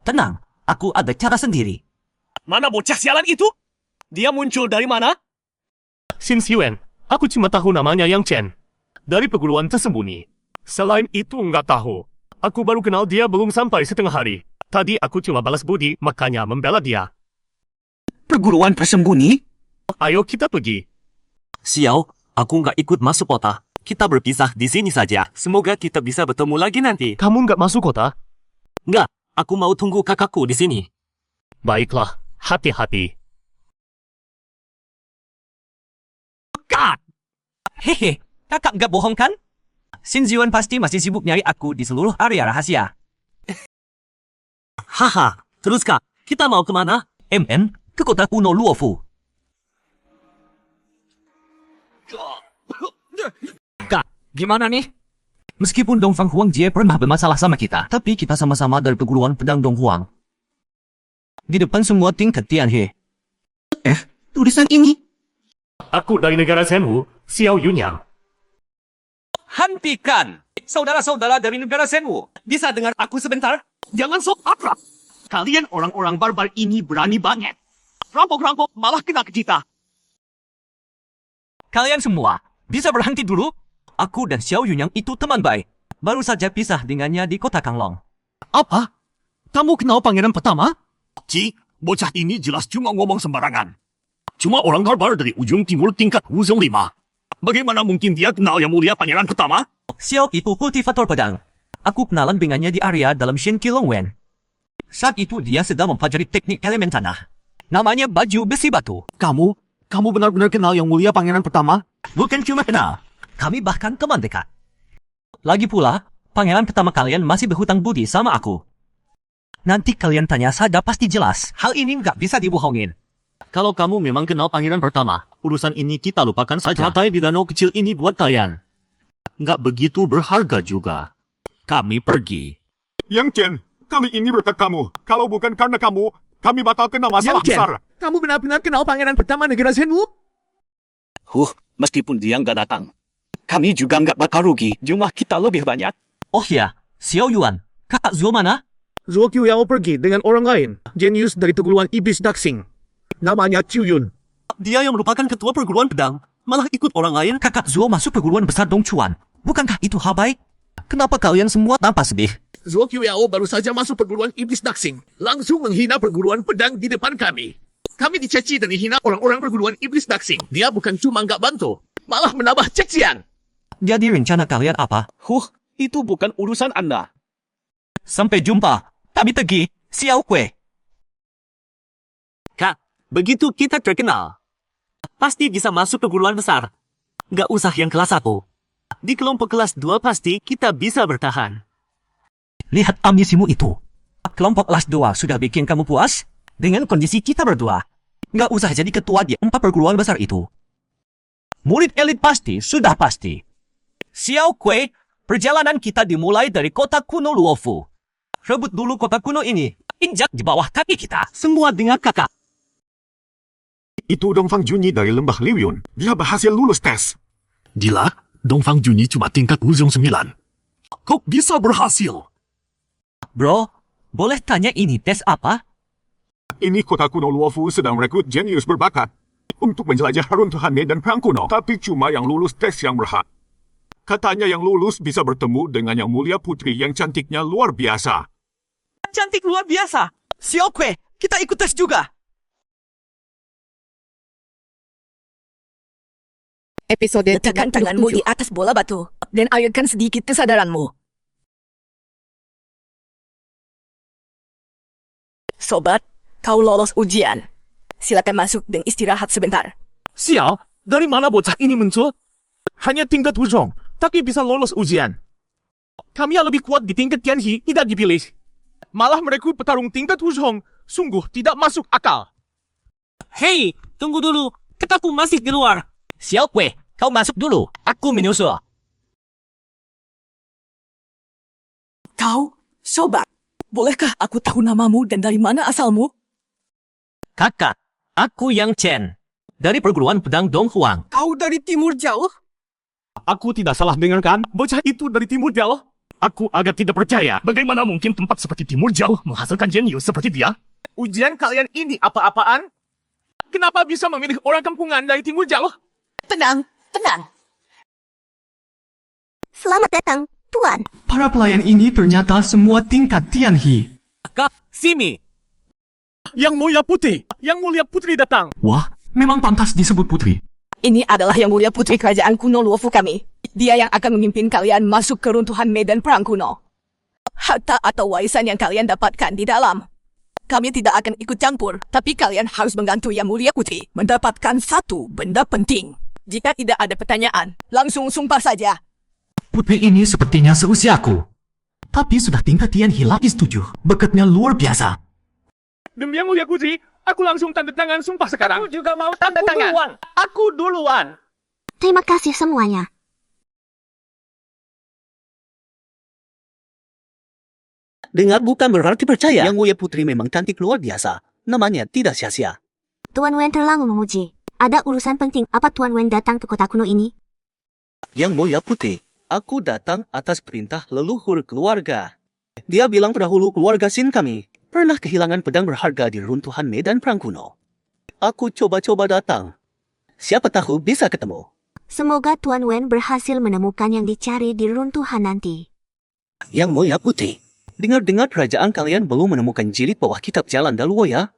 Tenang, aku ada cara sendiri. Mana bocah sialan itu? Dia muncul dari mana? Xin Xiwen, aku cuma tahu namanya Yang Chen. Dari perguruan tersembunyi. Selain itu nggak tahu. Aku baru kenal dia belum sampai setengah hari. Tadi aku cuma balas budi, makanya membela dia. Perguruan tersembunyi? Ayo kita pergi. Xiao, aku nggak ikut masuk kota. Kita berpisah di sini saja. Semoga kita bisa bertemu lagi nanti. Kamu nggak masuk kota? Nggak, aku mau tunggu kakakku di sini. Baiklah, hati-hati. Kak! Hehe, kakak nggak bohong kan? Xin Ziwen pasti masih sibuk nyari aku di seluruh area rahasia. Haha, terus kak, kita mau kemana? MN, ke kota kuno Luofu. Kak, gimana nih? Meskipun Dongfang Huangjie pernah bermasalah sama kita, tapi kita sama-sama dari perguruan pedang Donghuang. Di depan semua tingkat Tianhe. tulisan ini? Aku dari negara Senwu, Xiao Yunyang. Hentikan! Saudara-saudara dari negara Senwu, bisa dengar aku sebentar? Jangan sok akrab. Kalian orang-orang barbar ini berani banget. Rampok-rampok malah kena ke kita. Kalian semua, bisa berhenti dulu? Aku dan Xiao Yunyang itu teman baik. Baru saja pisah dengannya di kota Kanglong. Apa? Kamu kenal pangeran pertama? Ci, bocah ini jelas cuma ngomong sembarangan. Cuma orang barbar dari ujung timur tingkat Wuzong 5. Bagaimana mungkin dia kenal yang mulia pangeran pertama? Xiao itu kultivator pedang. Aku kenalan dengannya di area dalam Shen Kilongwen. Saat itu dia sedang mempelajari teknik elemen tanah. Namanya baju besi batu. Kamu benar-benar kenal yang mulia pangeran pertama? Bukan cuma kenal. Kami bahkan teman dekat. Lagi pula, pangeran pertama kalian masih berhutang budi sama aku. Nanti kalian tanya saja pasti jelas. Hal ini nggak bisa dibohongin. Kalau kamu memang kenal pangeran pertama, urusan ini kita lupakan saja. Rantai di danau kecil ini buat kalian. Nggak begitu berharga juga. Kami pergi. Yang Chen, kali ini berkat kamu. Kalau bukan karena kamu, kami bakal kena masalah Yang Chen, besar. kamu benar-benar kenal pangeran pertama negara Senwu? Meskipun dia nggak datang, kami juga nggak bakal rugi. Jumlah kita lebih banyak. Oh ya, Xiao Yuan, kakak Zuo mana? Zuo Qiuyao pergi dengan orang lain. Jenius dari perguruan iblis Daxing. Namanya Chiu Yun. Dia yang merupakan ketua perguruan pedang, malah ikut orang lain. Kakak Zuo masuk perguruan besar Dongchuan. Bukankah itu hal baik? Kenapa kalian semua tampak sedih? Zuo Qiuyao baru saja masuk perguruan iblis Daxing. Langsung menghina perguruan pedang di depan kami. Kami dicaci dan dihina orang-orang perguruan iblis Daxing. Dia bukan cuma nggak bantu, malah menambah cacian. Jadi rencana kalian apa? Itu bukan urusan Anda. Sampai jumpa. Kami pergi. Xiao Kue. Kak, begitu kita terkenal, pasti bisa masuk perguruan besar. Nggak usah yang kelas 1. Di kelompok kelas 2 pasti kita bisa bertahan. Lihat ambisimu itu. Kelompok kelas 2 sudah bikin kamu puas? Dengan kondisi kita berdua. Nggak usah jadi ketua di 4 perguruan besar itu. Murid elit pasti, sudah pasti. Xiao Kue, perjalanan kita dimulai dari kota kuno Luofu. Rebut dulu kota kuno ini. Injak di bawah kaki kita. Semua dengar kakak. Itu Dongfang Junyi dari lembah Liuyun. Dia berhasil lulus tes. Gila, Dongfang Junyi cuma tingkat Wuzong 9. Kok bisa berhasil? Bro, boleh tanya ini tes apa? Ini kota kuno Luofu sedang rekrut jenius berbakat untuk menjelajah runtuhan medan perang kuno. Tapi cuma yang lulus tes yang berhak. Katanya yang lulus bisa bertemu dengan yang mulia putri yang cantiknya luar biasa. Cantik luar biasa. Xiao Kue, kita ikut tes juga. Episode letakkan tanganmu di atas bola batu dan ayunkan sedikit kesadaranmu. Sobat, kau lolos ujian. Silakan masuk dan istirahat sebentar. Xiao, dari mana bocah ini muncul? Hanya tingkat Wuzong, tapi bisa lolos ujian. Kami yang lebih kuat di tingkat Tianhe tidak dipilih. Malah merekrut petarung tingkat Wuzong, sungguh tidak masuk akal. Hei, tunggu dulu. Kataku masih di luar. Xiao Kue, kau masuk dulu. Aku menyusul. Kau, sobat, bolehkah aku tahu namamu dan dari mana asalmu? Kakak, aku Yang Chen. Dari perguruan pedang Donghuang. Kau dari timur jauh? Aku tidak salah dengarkan, bocah itu dari timur jauh. Aku agak tidak percaya. Bagaimana mungkin tempat seperti Timur Jauh menghasilkan jenius seperti dia? Ujian kalian ini apa-apaan? Kenapa bisa memilih orang kampungan dari timur jauh? Tenang, tenang. Selamat datang, Tuan. Para pelayan ini ternyata semua tingkat Tianhe. Kak, sini. Yang mulia putri datang. Wah, memang pantas disebut putri. Ini adalah yang mulia putri kerajaan kuno Luofu kami. Dia yang akan memimpin kalian masuk ke runtuhan medan perang kuno. Harta atau warisan yang kalian dapatkan di dalam. Kami tidak akan ikut campur, tapi kalian harus membantu yang mulia putri mendapatkan satu benda penting. Jika tidak ada pertanyaan, langsung sumpah saja. Putri ini sepertinya seusiaku. Tapi sudah tingkat Tianhe lapis 7. Bekatnya luar biasa. Demi yang mulia putri, aku langsung tanda tangan sumpah sekarang. Aku juga mau tanda tangan. Aku duluan. Terima kasih semuanya. Dengar bukan berarti percaya. Yang mulia putri memang cantik luar biasa. Namanya tidak sia-sia. Tuan Wen terlalu memuji. Ada urusan penting apa Tuan Wen datang ke kota kuno ini? Yang Mulia Putih, aku datang atas perintah leluhur keluarga. Dia bilang pendahulu keluarga Sin kami pernah kehilangan pedang berharga di runtuhan medan perang kuno. Aku coba-coba datang. Siapa tahu bisa ketemu. Semoga Tuan Wen berhasil menemukan yang dicari di runtuhan nanti. Yang Mulia Putih, dengar-dengar kerajaan kalian belum menemukan jilid bawah kitab Jalan Daluo ya?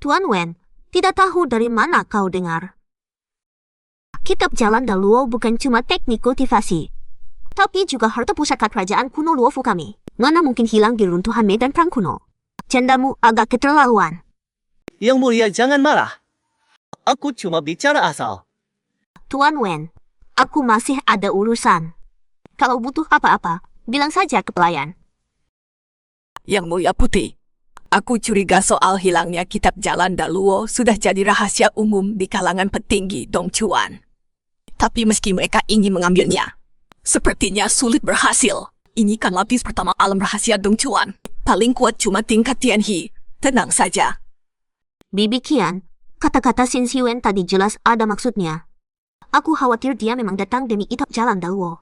Tuan Wen, tidak tahu dari mana kau dengar. Kitab Jalan Daluo bukan cuma teknik kultivasi, tapi juga harta pusaka kerajaan kuno Luofu kami. Mana mungkin hilang di runtuhan medan perang kuno? Candamu agak keterlaluan. Yang Mulia jangan marah. Aku cuma bicara asal. Tuan Wen, aku masih ada urusan. Kalau butuh apa-apa, bilang saja ke pelayan. Yang Mulia Putih, aku curiga soal hilangnya kitab Jalan Daluo sudah jadi rahasia umum di kalangan petinggi Dongchuan. Tapi meski mereka ingin mengambilnya, sepertinya sulit berhasil. Ini kan lapis pertama alam rahasia Dongchuan. Paling kuat cuma tingkat Tianhe. Tenang saja. Bibi Qian, kata-kata Xin Xiwen tadi jelas ada maksudnya. Aku khawatir dia memang datang demi kitab Jalan Daluo.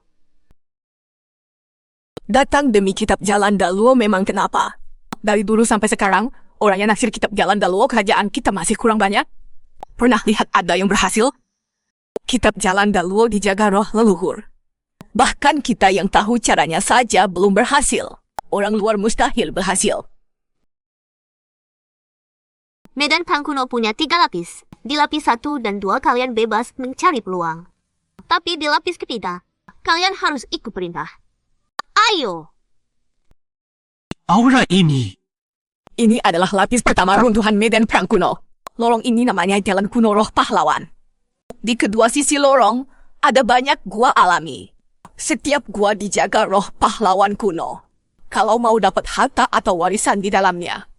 Datang demi kitab Jalan Daluo memang kenapa? Dari dulu sampai sekarang, orang yang naksir kitab Jalan Daluo kerajaan kita masih kurang banyak. Pernah lihat ada yang berhasil? Kitab Jalan Daluo dijaga roh leluhur. Bahkan kita yang tahu caranya saja belum berhasil. Orang luar mustahil berhasil. Medan perang kuno punya 3 lapis. Di lapis 1 dan 2 kalian bebas mencari peluang. Tapi di lapis ketiga, kalian harus ikut perintah. Ayo! Aura ini. Ini adalah lapis pertama runtuhan medan perang kuno. Lorong ini namanya Jalan Kuno Roh Pahlawan. Di kedua sisi lorong, ada banyak gua alami. Setiap gua dijaga roh pahlawan kuno. Kalau mau dapat harta atau warisan di dalamnya,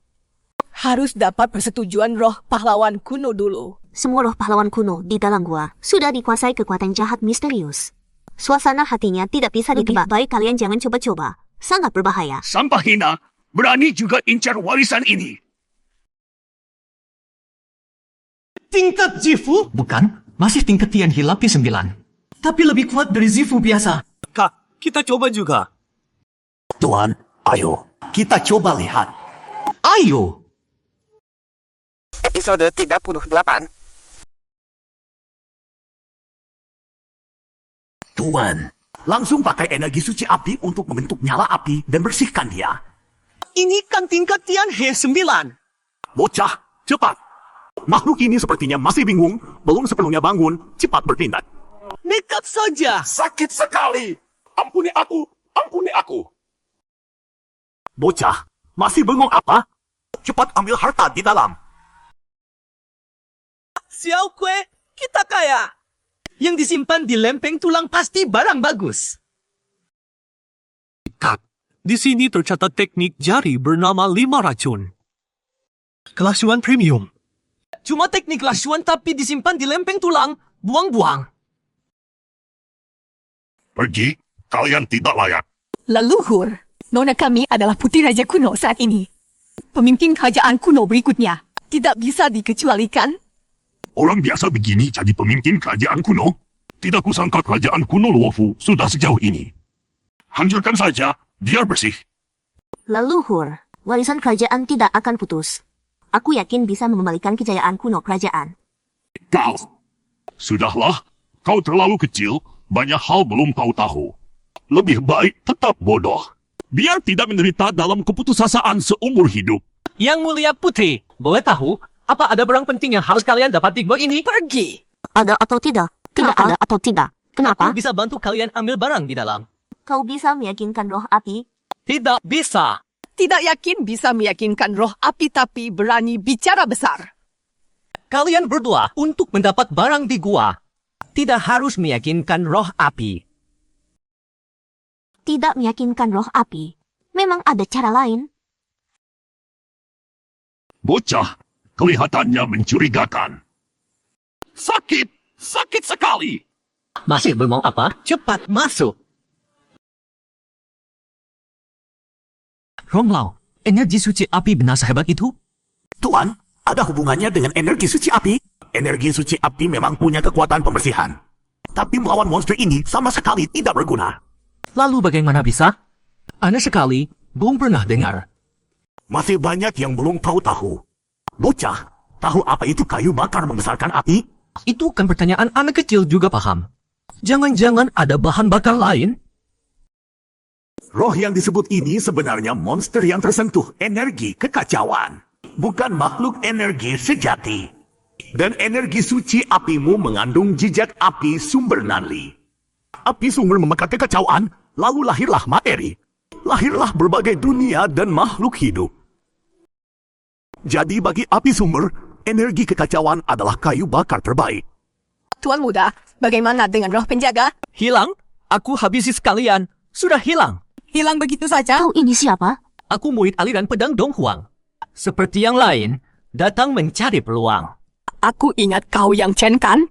harus dapat persetujuan roh pahlawan kuno dulu. Semua roh pahlawan kuno di dalam gua sudah dikuasai kekuatan jahat misterius. Suasana hatinya tidak bisa ditebak. Baik kalian jangan coba-coba. Sangat berbahaya. Sampah hina, berani juga incar warisan ini. Tingkat Zifu? Bukan, masih tingkat Tianhe lapis 9. Tapi lebih kuat dari Zifu biasa. Kak, kita coba juga. Tuan, ayo. Kita coba lihat. Ayo! Episode 38. Tuan, langsung pakai energi suci api untuk membentuk nyala api dan bersihkan dia. Ini kan tingkat Tianhe 9. Bocah, cepat. Makhluk ini sepertinya masih bingung, belum sepenuhnya bangun, cepat bertindak. Nekat saja. Sakit sekali. Ampuni aku, ampuni aku. Bocah, masih bengong apa? Cepat ambil harta di dalam. Xiao Kue, kita kaya. Yang disimpan di lempeng tulang pasti barang bagus. Kak, di sini tercatat teknik jari bernama 5 racun. Kelasuan premium. Cuma teknik lasuan tapi disimpan di lempeng tulang. Buang-buang. Pergi, kalian tidak layak. Leluhur, nona kami adalah putri raja kuno saat ini. Pemimpin kerajaan kuno berikutnya tidak bisa dikecualikan. Orang biasa begini jadi pemimpin kerajaan kuno? Tidak kusangka kerajaan kuno Luofu sudah sejauh ini. Hancurkan saja, biar bersih. Leluhur, warisan kerajaan tidak akan putus. Aku yakin bisa mengembalikan kejayaan kuno kerajaan. Kau, sudahlah, kau terlalu kecil, banyak hal belum kau tahu. Lebih baik tetap bodoh. Biar tidak menderita dalam keputusasaan seumur hidup. Yang Mulia Putri, boleh tahu apa ada barang penting yang harus kalian dapat di gua ini? Pergi. Ada atau tidak? Tidak ada atau tidak. Kenapa? Aku bisa bantu kalian ambil barang di dalam. Kau bisa meyakinkan roh api? Tidak bisa. Tidak yakin bisa meyakinkan roh api tapi berani bicara besar. Kalian berdua untuk mendapat barang di gua tidak harus meyakinkan roh api. Tidak meyakinkan roh api. Memang ada cara lain. Bocah, kelihatannya mencurigakan. Sakit, sakit sekali. Masih bermau apa? Cepat masuk. Ronglao, energi suci api benar sehebat itu? Tuan, Ada hubungannya dengan energi suci api. Energi suci api memang punya kekuatan pembersihan. Tapi melawan monster ini sama sekali tidak berguna. Lalu bagaimana bisa? Aneh sekali, belum pernah dengar. Masih banyak yang belum tahu. Bocah, tahu apa itu kayu bakar membesarkan api? Itu kan pertanyaan anak kecil juga paham. Jangan-jangan ada bahan bakar lain? Roh yang disebut ini sebenarnya monster yang tersentuh energi kekacauan. Bukan makhluk energi sejati. Dan energi suci apimu mengandung jejak api sumber nanli. Api sumber memakan kekacauan, lalu lahirlah materi. Lahirlah berbagai dunia dan makhluk hidup. Jadi bagi api sumber, energi kekacauan adalah kayu bakar terbaik. Tuan Muda, bagaimana dengan roh penjaga? Hilang? Aku habisi sekalian. Sudah hilang. Hilang begitu saja? Kau ini siapa? Aku murid aliran pedang Dong Huang. Seperti yang lain, datang mencari peluang. Aku ingat kau Yang Chen kan?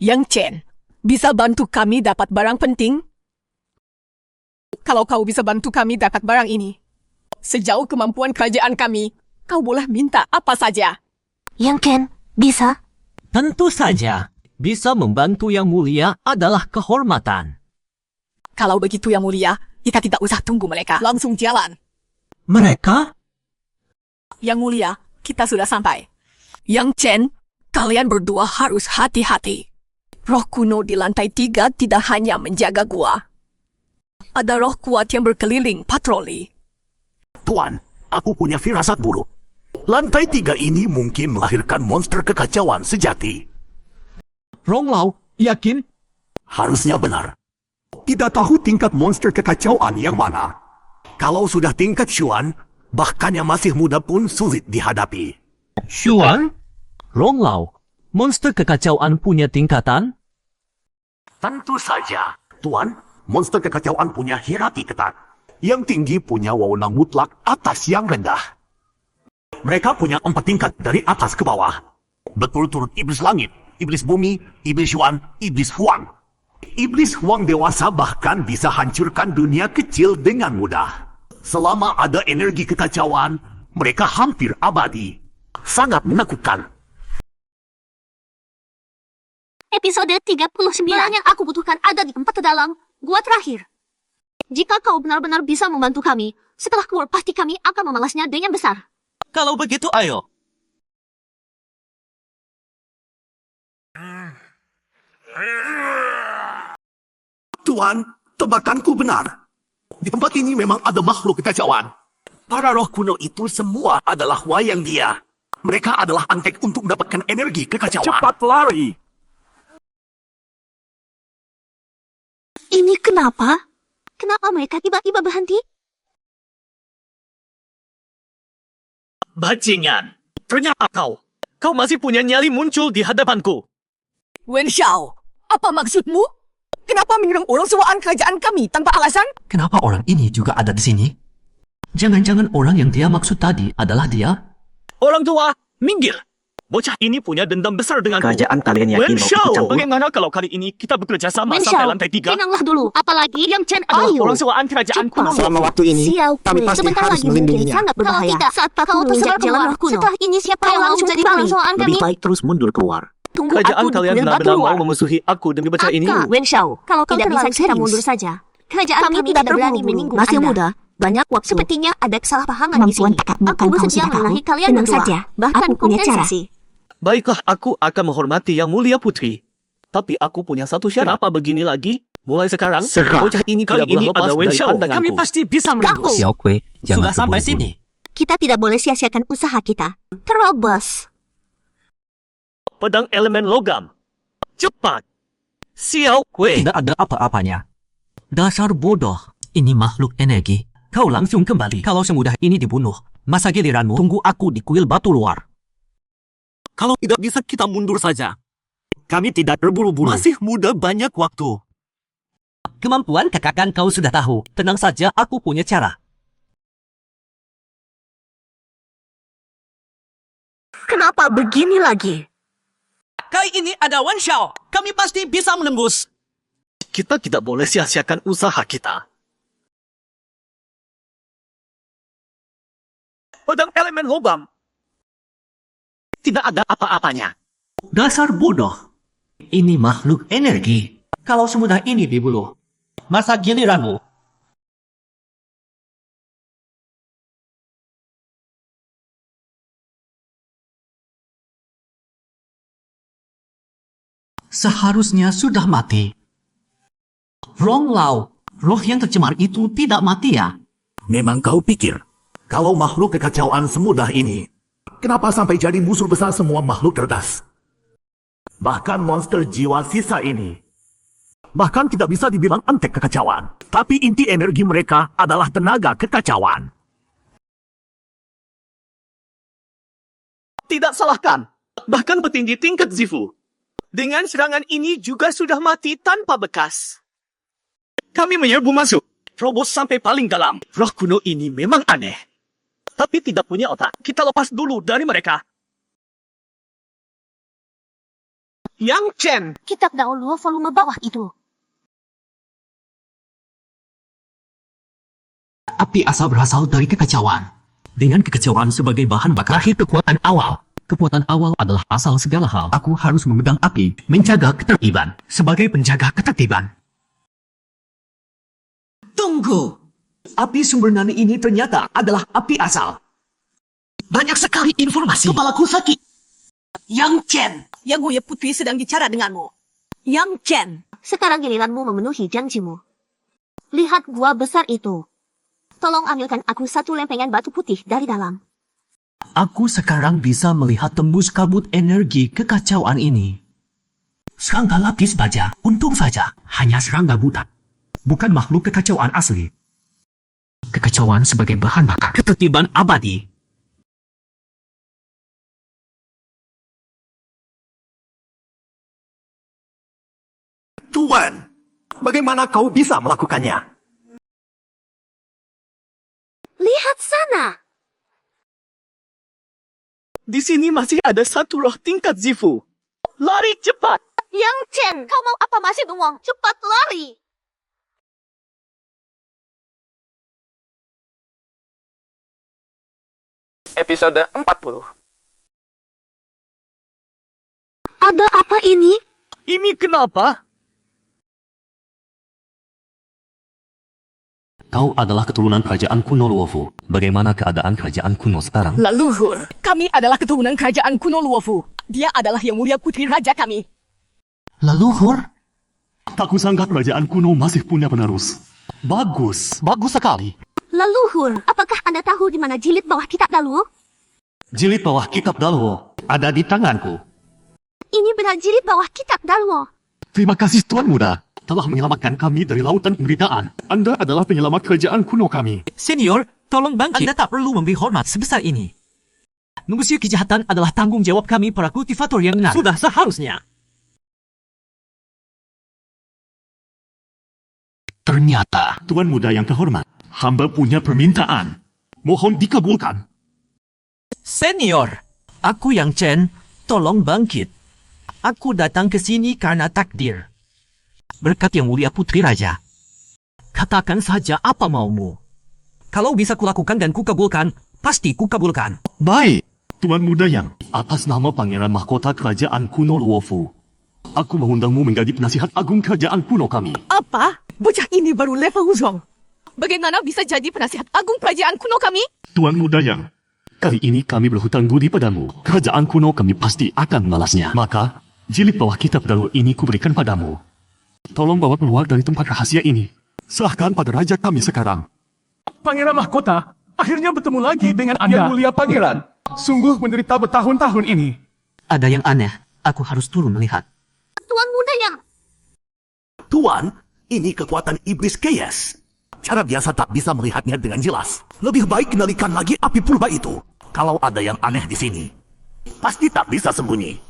Yang Chen, bisa bantu kami dapat barang penting? Kalau kau bisa bantu kami dapat barang ini, sejauh kemampuan kerajaan kami, kau boleh minta apa saja. Yang Ken, bisa? Tentu saja, bisa membantu Yang Mulia adalah kehormatan. Kalau begitu Yang Mulia, kita tidak usah tunggu mereka. Langsung jalan. Mereka? Yang Mulia, kita sudah sampai. Yang Chen, kalian berdua harus hati-hati. Roh kuno di lantai 3 tidak hanya menjaga gua. Ada roh kuat yang berkeliling patroli. Tuan, aku punya firasat buruk. Lantai 3 ini mungkin melahirkan monster kekacauan sejati. Rong Lau, yakin? Harusnya benar. Tidak tahu tingkat monster kekacauan yang mana. Kalau sudah tingkat Xuan, bahkan yang masih muda pun sulit dihadapi. Xuan? Rong Lau, monster kekacauan punya tingkatan? Tentu saja, Tuan. Monster kekacauan punya hierarki ketat. Yang tinggi punya wewenang mutlak atas yang rendah. Mereka punya 4 tingkat dari atas ke bawah. Berturut-turut iblis langit, iblis bumi, iblis Xuan, iblis Huang. Iblis Huang dewasa bahkan bisa hancurkan dunia kecil dengan mudah. Selama ada energi kekacauan, mereka hampir abadi. Sangat menakutkan. Episode 39. Barang yang aku butuhkan ada di tempat terdalam, gua terakhir. Jika kau benar-benar bisa membantu kami, setelah keluar pasti kami akan memalasnya dengan besar. Kalau begitu, ayo. Tuan, tebakanku benar. Di tempat ini memang ada makhluk kekacauan. Para roh kuno itu semua adalah wayang dia. Mereka adalah antek untuk mendapatkan energi kekacauan. Cepat lari! Ini kenapa? Kenapa mereka tiba-tiba berhenti? Bajingan, ternyata kau masih punya nyali muncul di hadapanku. Wen Xiao, apa maksudmu? Kenapa menyerang orang sewaan kerajaan kami tanpa alasan? Kenapa orang ini juga ada di sini? Jangan-jangan orang yang dia maksud tadi adalah dia? Orang tua, minggir. Bocah ini punya dendam besar denganku. Kerajaan kalian yakin Wen mau Xiao, ikut campur? bagaimana kalau kali ini kita bekerja sama Wen sampai Xiao, lantai 3? tenanglah dulu. Apalagi Yang Chen Adalah ayo. orang sewaan kerajaan kuno. Selama waktu ini, Xiao kami Kui, pasti sebentar harus lagi mungkin melindunginya. sangat berbahaya. Kalau tidak, Saat kau menginjak tersebar jalan keluar. roh kuno. Setelah ini siapa kau yang langsung menjadi jadi kepala kami. soal kami? Lebih baik terus mundur keluar. Tunggu Kerajaan aku di kalian kuil batu benar-benar luar. mau memusuhi aku demi bocah ini. Wen Xiao, kalau Kau tidak bisa terlalu kita serius. mundur saja. Kerajaan Kami kami tidak tidak berani terburu-buru. menyinggung Masih Anda. muda, banyak waktu. Sepertinya ada kesalahpahaman di Kemampuan sini. tekadmu Aku kan kau bersedia sudah tahu. menahi kalian Tenang berdua. saja, Bahkan aku punya cara. kompensasi. Baiklah, aku akan menghormati Yang Mulia Putri. Tapi aku punya satu syarat. Kenapa begini lagi? Mulai sekarang, bocah ini Kali tidak boleh ini lepas ada Wen dari Xiao. pandanganku. Kami pasti bisa menembus. Xiao Kui, Sudah sampai sini. Kita tidak boleh sia-siakan usaha kita. Terobos. Pedang elemen logam. Cepat. Xiao Kui. Tidak ada apa-apanya. Dasar bodoh. Ini makhluk energi. Kau langsung kembali. Kalau semudah ini dibunuh, masa giliranmu tunggu aku di kuil batu luar. Kalau tidak bisa kita mundur saja. Kami tidak terburu-buru. Masih muda banyak waktu. Kemampuan kekakan kau sudah tahu. Tenang saja, aku punya cara. Kenapa begini lagi? Kali ini ada Wen Xiao. Kami pasti bisa menembus. Kita tidak boleh sia-siakan usaha kita. Pedang elemen logam. Tidak ada apa-apanya. Dasar bodoh. Ini makhluk energi. Kalau semudah ini dibulu, masa giliranmu? Seharusnya sudah mati. Wrong Lau, roh yang tercemar itu tidak mati ya? Memang kau pikir, kalau makhluk kekacauan semudah ini, kenapa sampai jadi musuh besar semua makhluk cerdas? Bahkan monster jiwa sisa ini, bahkan tidak bisa dibilang antek kekacauan. Tapi inti energi mereka adalah tenaga kekacauan. Tidak salahkan. Bahkan petinggi tingkat Zifu. Dengan serangan ini juga sudah mati tanpa bekas. Kami menyerbu masuk. Terobos sampai paling dalam. Roh kuno ini memang aneh. Tapi tidak punya otak. Kita lepas dulu dari mereka. Yang Chen. Kitab dahulu volume bawah itu. Api asal berasal dari kekacauan. Dengan kekacauan sebagai bahan bakar lahir kekuatan awal. Kekuatan awal adalah asal segala hal. Aku harus memegang api, menjaga ketertiban. Sebagai penjaga ketertiban. Tunggu! Api sumber nani ini ternyata adalah api asal. Banyak sekali informasi. Kepalaku sakit. Yang Chen, yang Huya Putri sedang bicara denganmu. Yang Chen. Sekarang giliranmu memenuhi janjimu. Lihat gua besar itu. Tolong ambilkan aku satu lempengan batu putih dari dalam. Aku sekarang bisa melihat tembus kabut energi kekacauan ini. Serangga lapis baja, untung saja, hanya serangga buta. Bukan makhluk kekacauan asli. Kekacauan sebagai bahan bakar. Ketertiban abadi. Tuan, bagaimana kau bisa melakukannya? Lihat sana. Di sini masih ada satu roh tingkat Zifu. Lari cepat! Yang Chen, kau mau apa masih bengong? Cepat lari! Episode 40. Ada apa ini? Ini kenapa? Kau adalah keturunan kerajaan kuno Luofu. Bagaimana keadaan kerajaan kuno sekarang? Leluhur, kami adalah keturunan kerajaan kuno Luofu. Dia adalah yang mulia putri raja kami. Leluhur? Tak kusangka kerajaan kuno masih punya penerus. Bagus, bagus sekali. Leluhur, apakah Anda tahu di mana jilid bawah kitab Daluo? Jilid bawah kitab Daluo ada di tanganku. Ini benar jilid bawah kitab Daluo. Terima kasih Tuan Muda. Telah menyelamatkan kami dari lautan penderitaan. Anda adalah penyelamat kerajaan kuno kami. Senior, tolong bangkit. Anda tak perlu memberi hormat sebesar ini. Mengusir kejahatan adalah tanggung jawab kami para kultivator yang benar. Sudah seharusnya. Ternyata, Tuan Muda yang terhormat, hamba punya permintaan. Mohon dikabulkan. Senior, aku yang Chen, tolong bangkit. Aku datang ke sini karena takdir. Berkat yang mulia putri raja. Katakan saja apa maumu. Kalau bisa kulakukan dan kukabulkan, pasti kukabulkan. Baik, Tuan Muda yang atas nama Pangeran Mahkota Kerajaan Kuno Luofu, aku mengundangmu menjadi penasihat agung kerajaan kuno kami. Apa? Bocah ini baru level Wuzong. Bagaimana bisa jadi penasihat agung kerajaan kuno kami? Tuan Muda yang, kali ini kami berhutang budi padamu. Kerajaan kuno kami pasti akan membalasnya. Maka, jilid bawah kitab Daluo ini kuberikan padamu. Tolong bawa keluar dari tempat rahasia ini. Serahkan pada raja kami sekarang. Pangeran Mahkota akhirnya bertemu lagi dengan Anda. Yang mulia Pangeran. Sungguh menderita bertahun-tahun ini. Ada yang aneh. Aku harus turun melihat. Tuan Muda yang... Tuan, ini kekuatan iblis Chaos. Cara biasa tak bisa melihatnya dengan jelas. Lebih baik kendalikan lagi api purba itu. Kalau ada yang aneh di sini, pasti tak bisa sembunyi.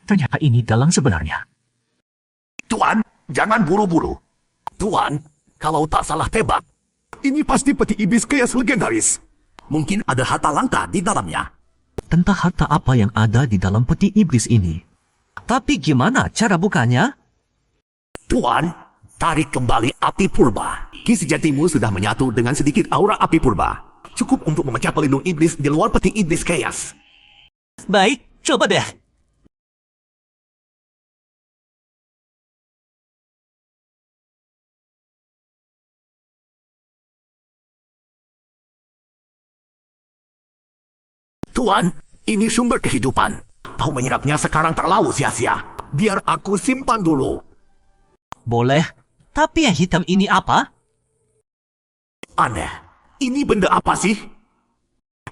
Ternyata ini dalang sebenarnya. Tuan, jangan buru-buru. Tuan, kalau tak salah tebak, ini pasti peti iblis Chaos legendaris. Mungkin ada harta langka di dalamnya. Tentang harta apa yang ada di dalam peti iblis ini. Tapi gimana cara bukanya? Tuan, Tarik kembali api purba. Ki sejatimu sudah menyatu dengan sedikit aura api purba. Cukup untuk memecah pelindung iblis di luar peti iblis chaos. Baik, coba deh. Tuan, ini sumber kehidupan. Kau menyerapnya sekarang terlalu sia-sia. Biar aku simpan dulu. Boleh. Tapi yang hitam ini apa? Aneh. Ini benda apa sih?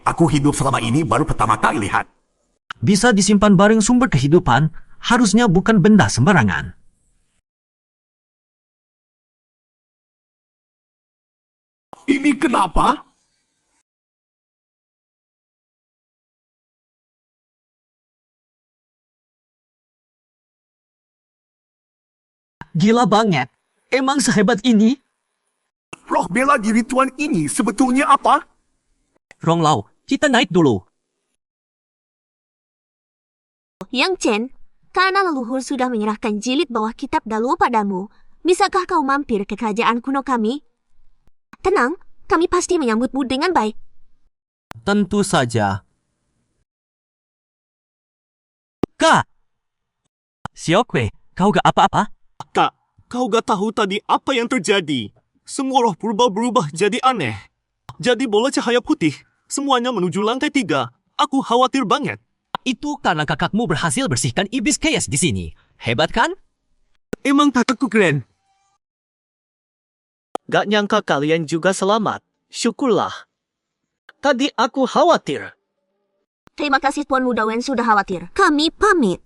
Aku hidup selama ini baru pertama kali lihat. Bisa disimpan bareng sumber kehidupan, harusnya bukan benda sembarangan. Ini kenapa? Gila banget. Emang sehebat ini? Roh bela diri tuan ini sebetulnya apa? Rong Lau, kita naik dulu. Yang Chen, karena leluhur sudah menyerahkan jilid bawah kitab Daluo padamu, bisakah kau mampir ke kerajaan kuno kami? Tenang, kami pasti menyambutmu dengan baik. Tentu saja. Kak! Xiaokui, kau gak apa-apa? Kak, kau gak tahu tadi apa yang terjadi. Semua roh purba berubah jadi aneh. Jadi bola cahaya putih, semuanya menuju lantai 3. Aku khawatir banget. Itu karena kakakmu berhasil bersihkan iblis chaos di sini. Hebat kan? Emang kakakku keren. Gak nyangka kalian juga selamat. Syukurlah. Tadi aku khawatir. Terima kasih Tuan Muda Wen sudah khawatir. Kami pamit.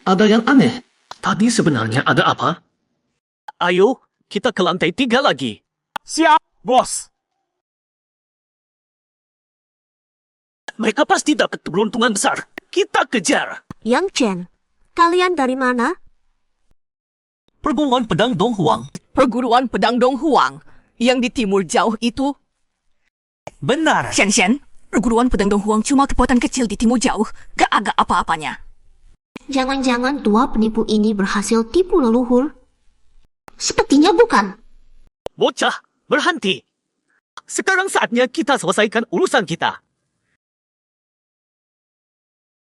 Ada yang aneh. Tadi sebenarnya ada apa? Ayo, kita ke lantai 3 lagi. Siap, bos. Mereka pasti dapat keberuntungan besar. Kita kejar. Yang Chen, kalian dari mana? Perguruan Pedang Dong Huang. Perguruan Pedang Dong Huang. Yang di timur jauh itu. Benar. Shen, perguruan Pedang Dong Huang cuma kekuatan kecil di timur jauh. Gak agak apa-apanya. Jangan-jangan dua penipu ini berhasil tipu leluhur? Sepertinya bukan. Bocah, berhenti. Sekarang saatnya kita selesaikan urusan kita.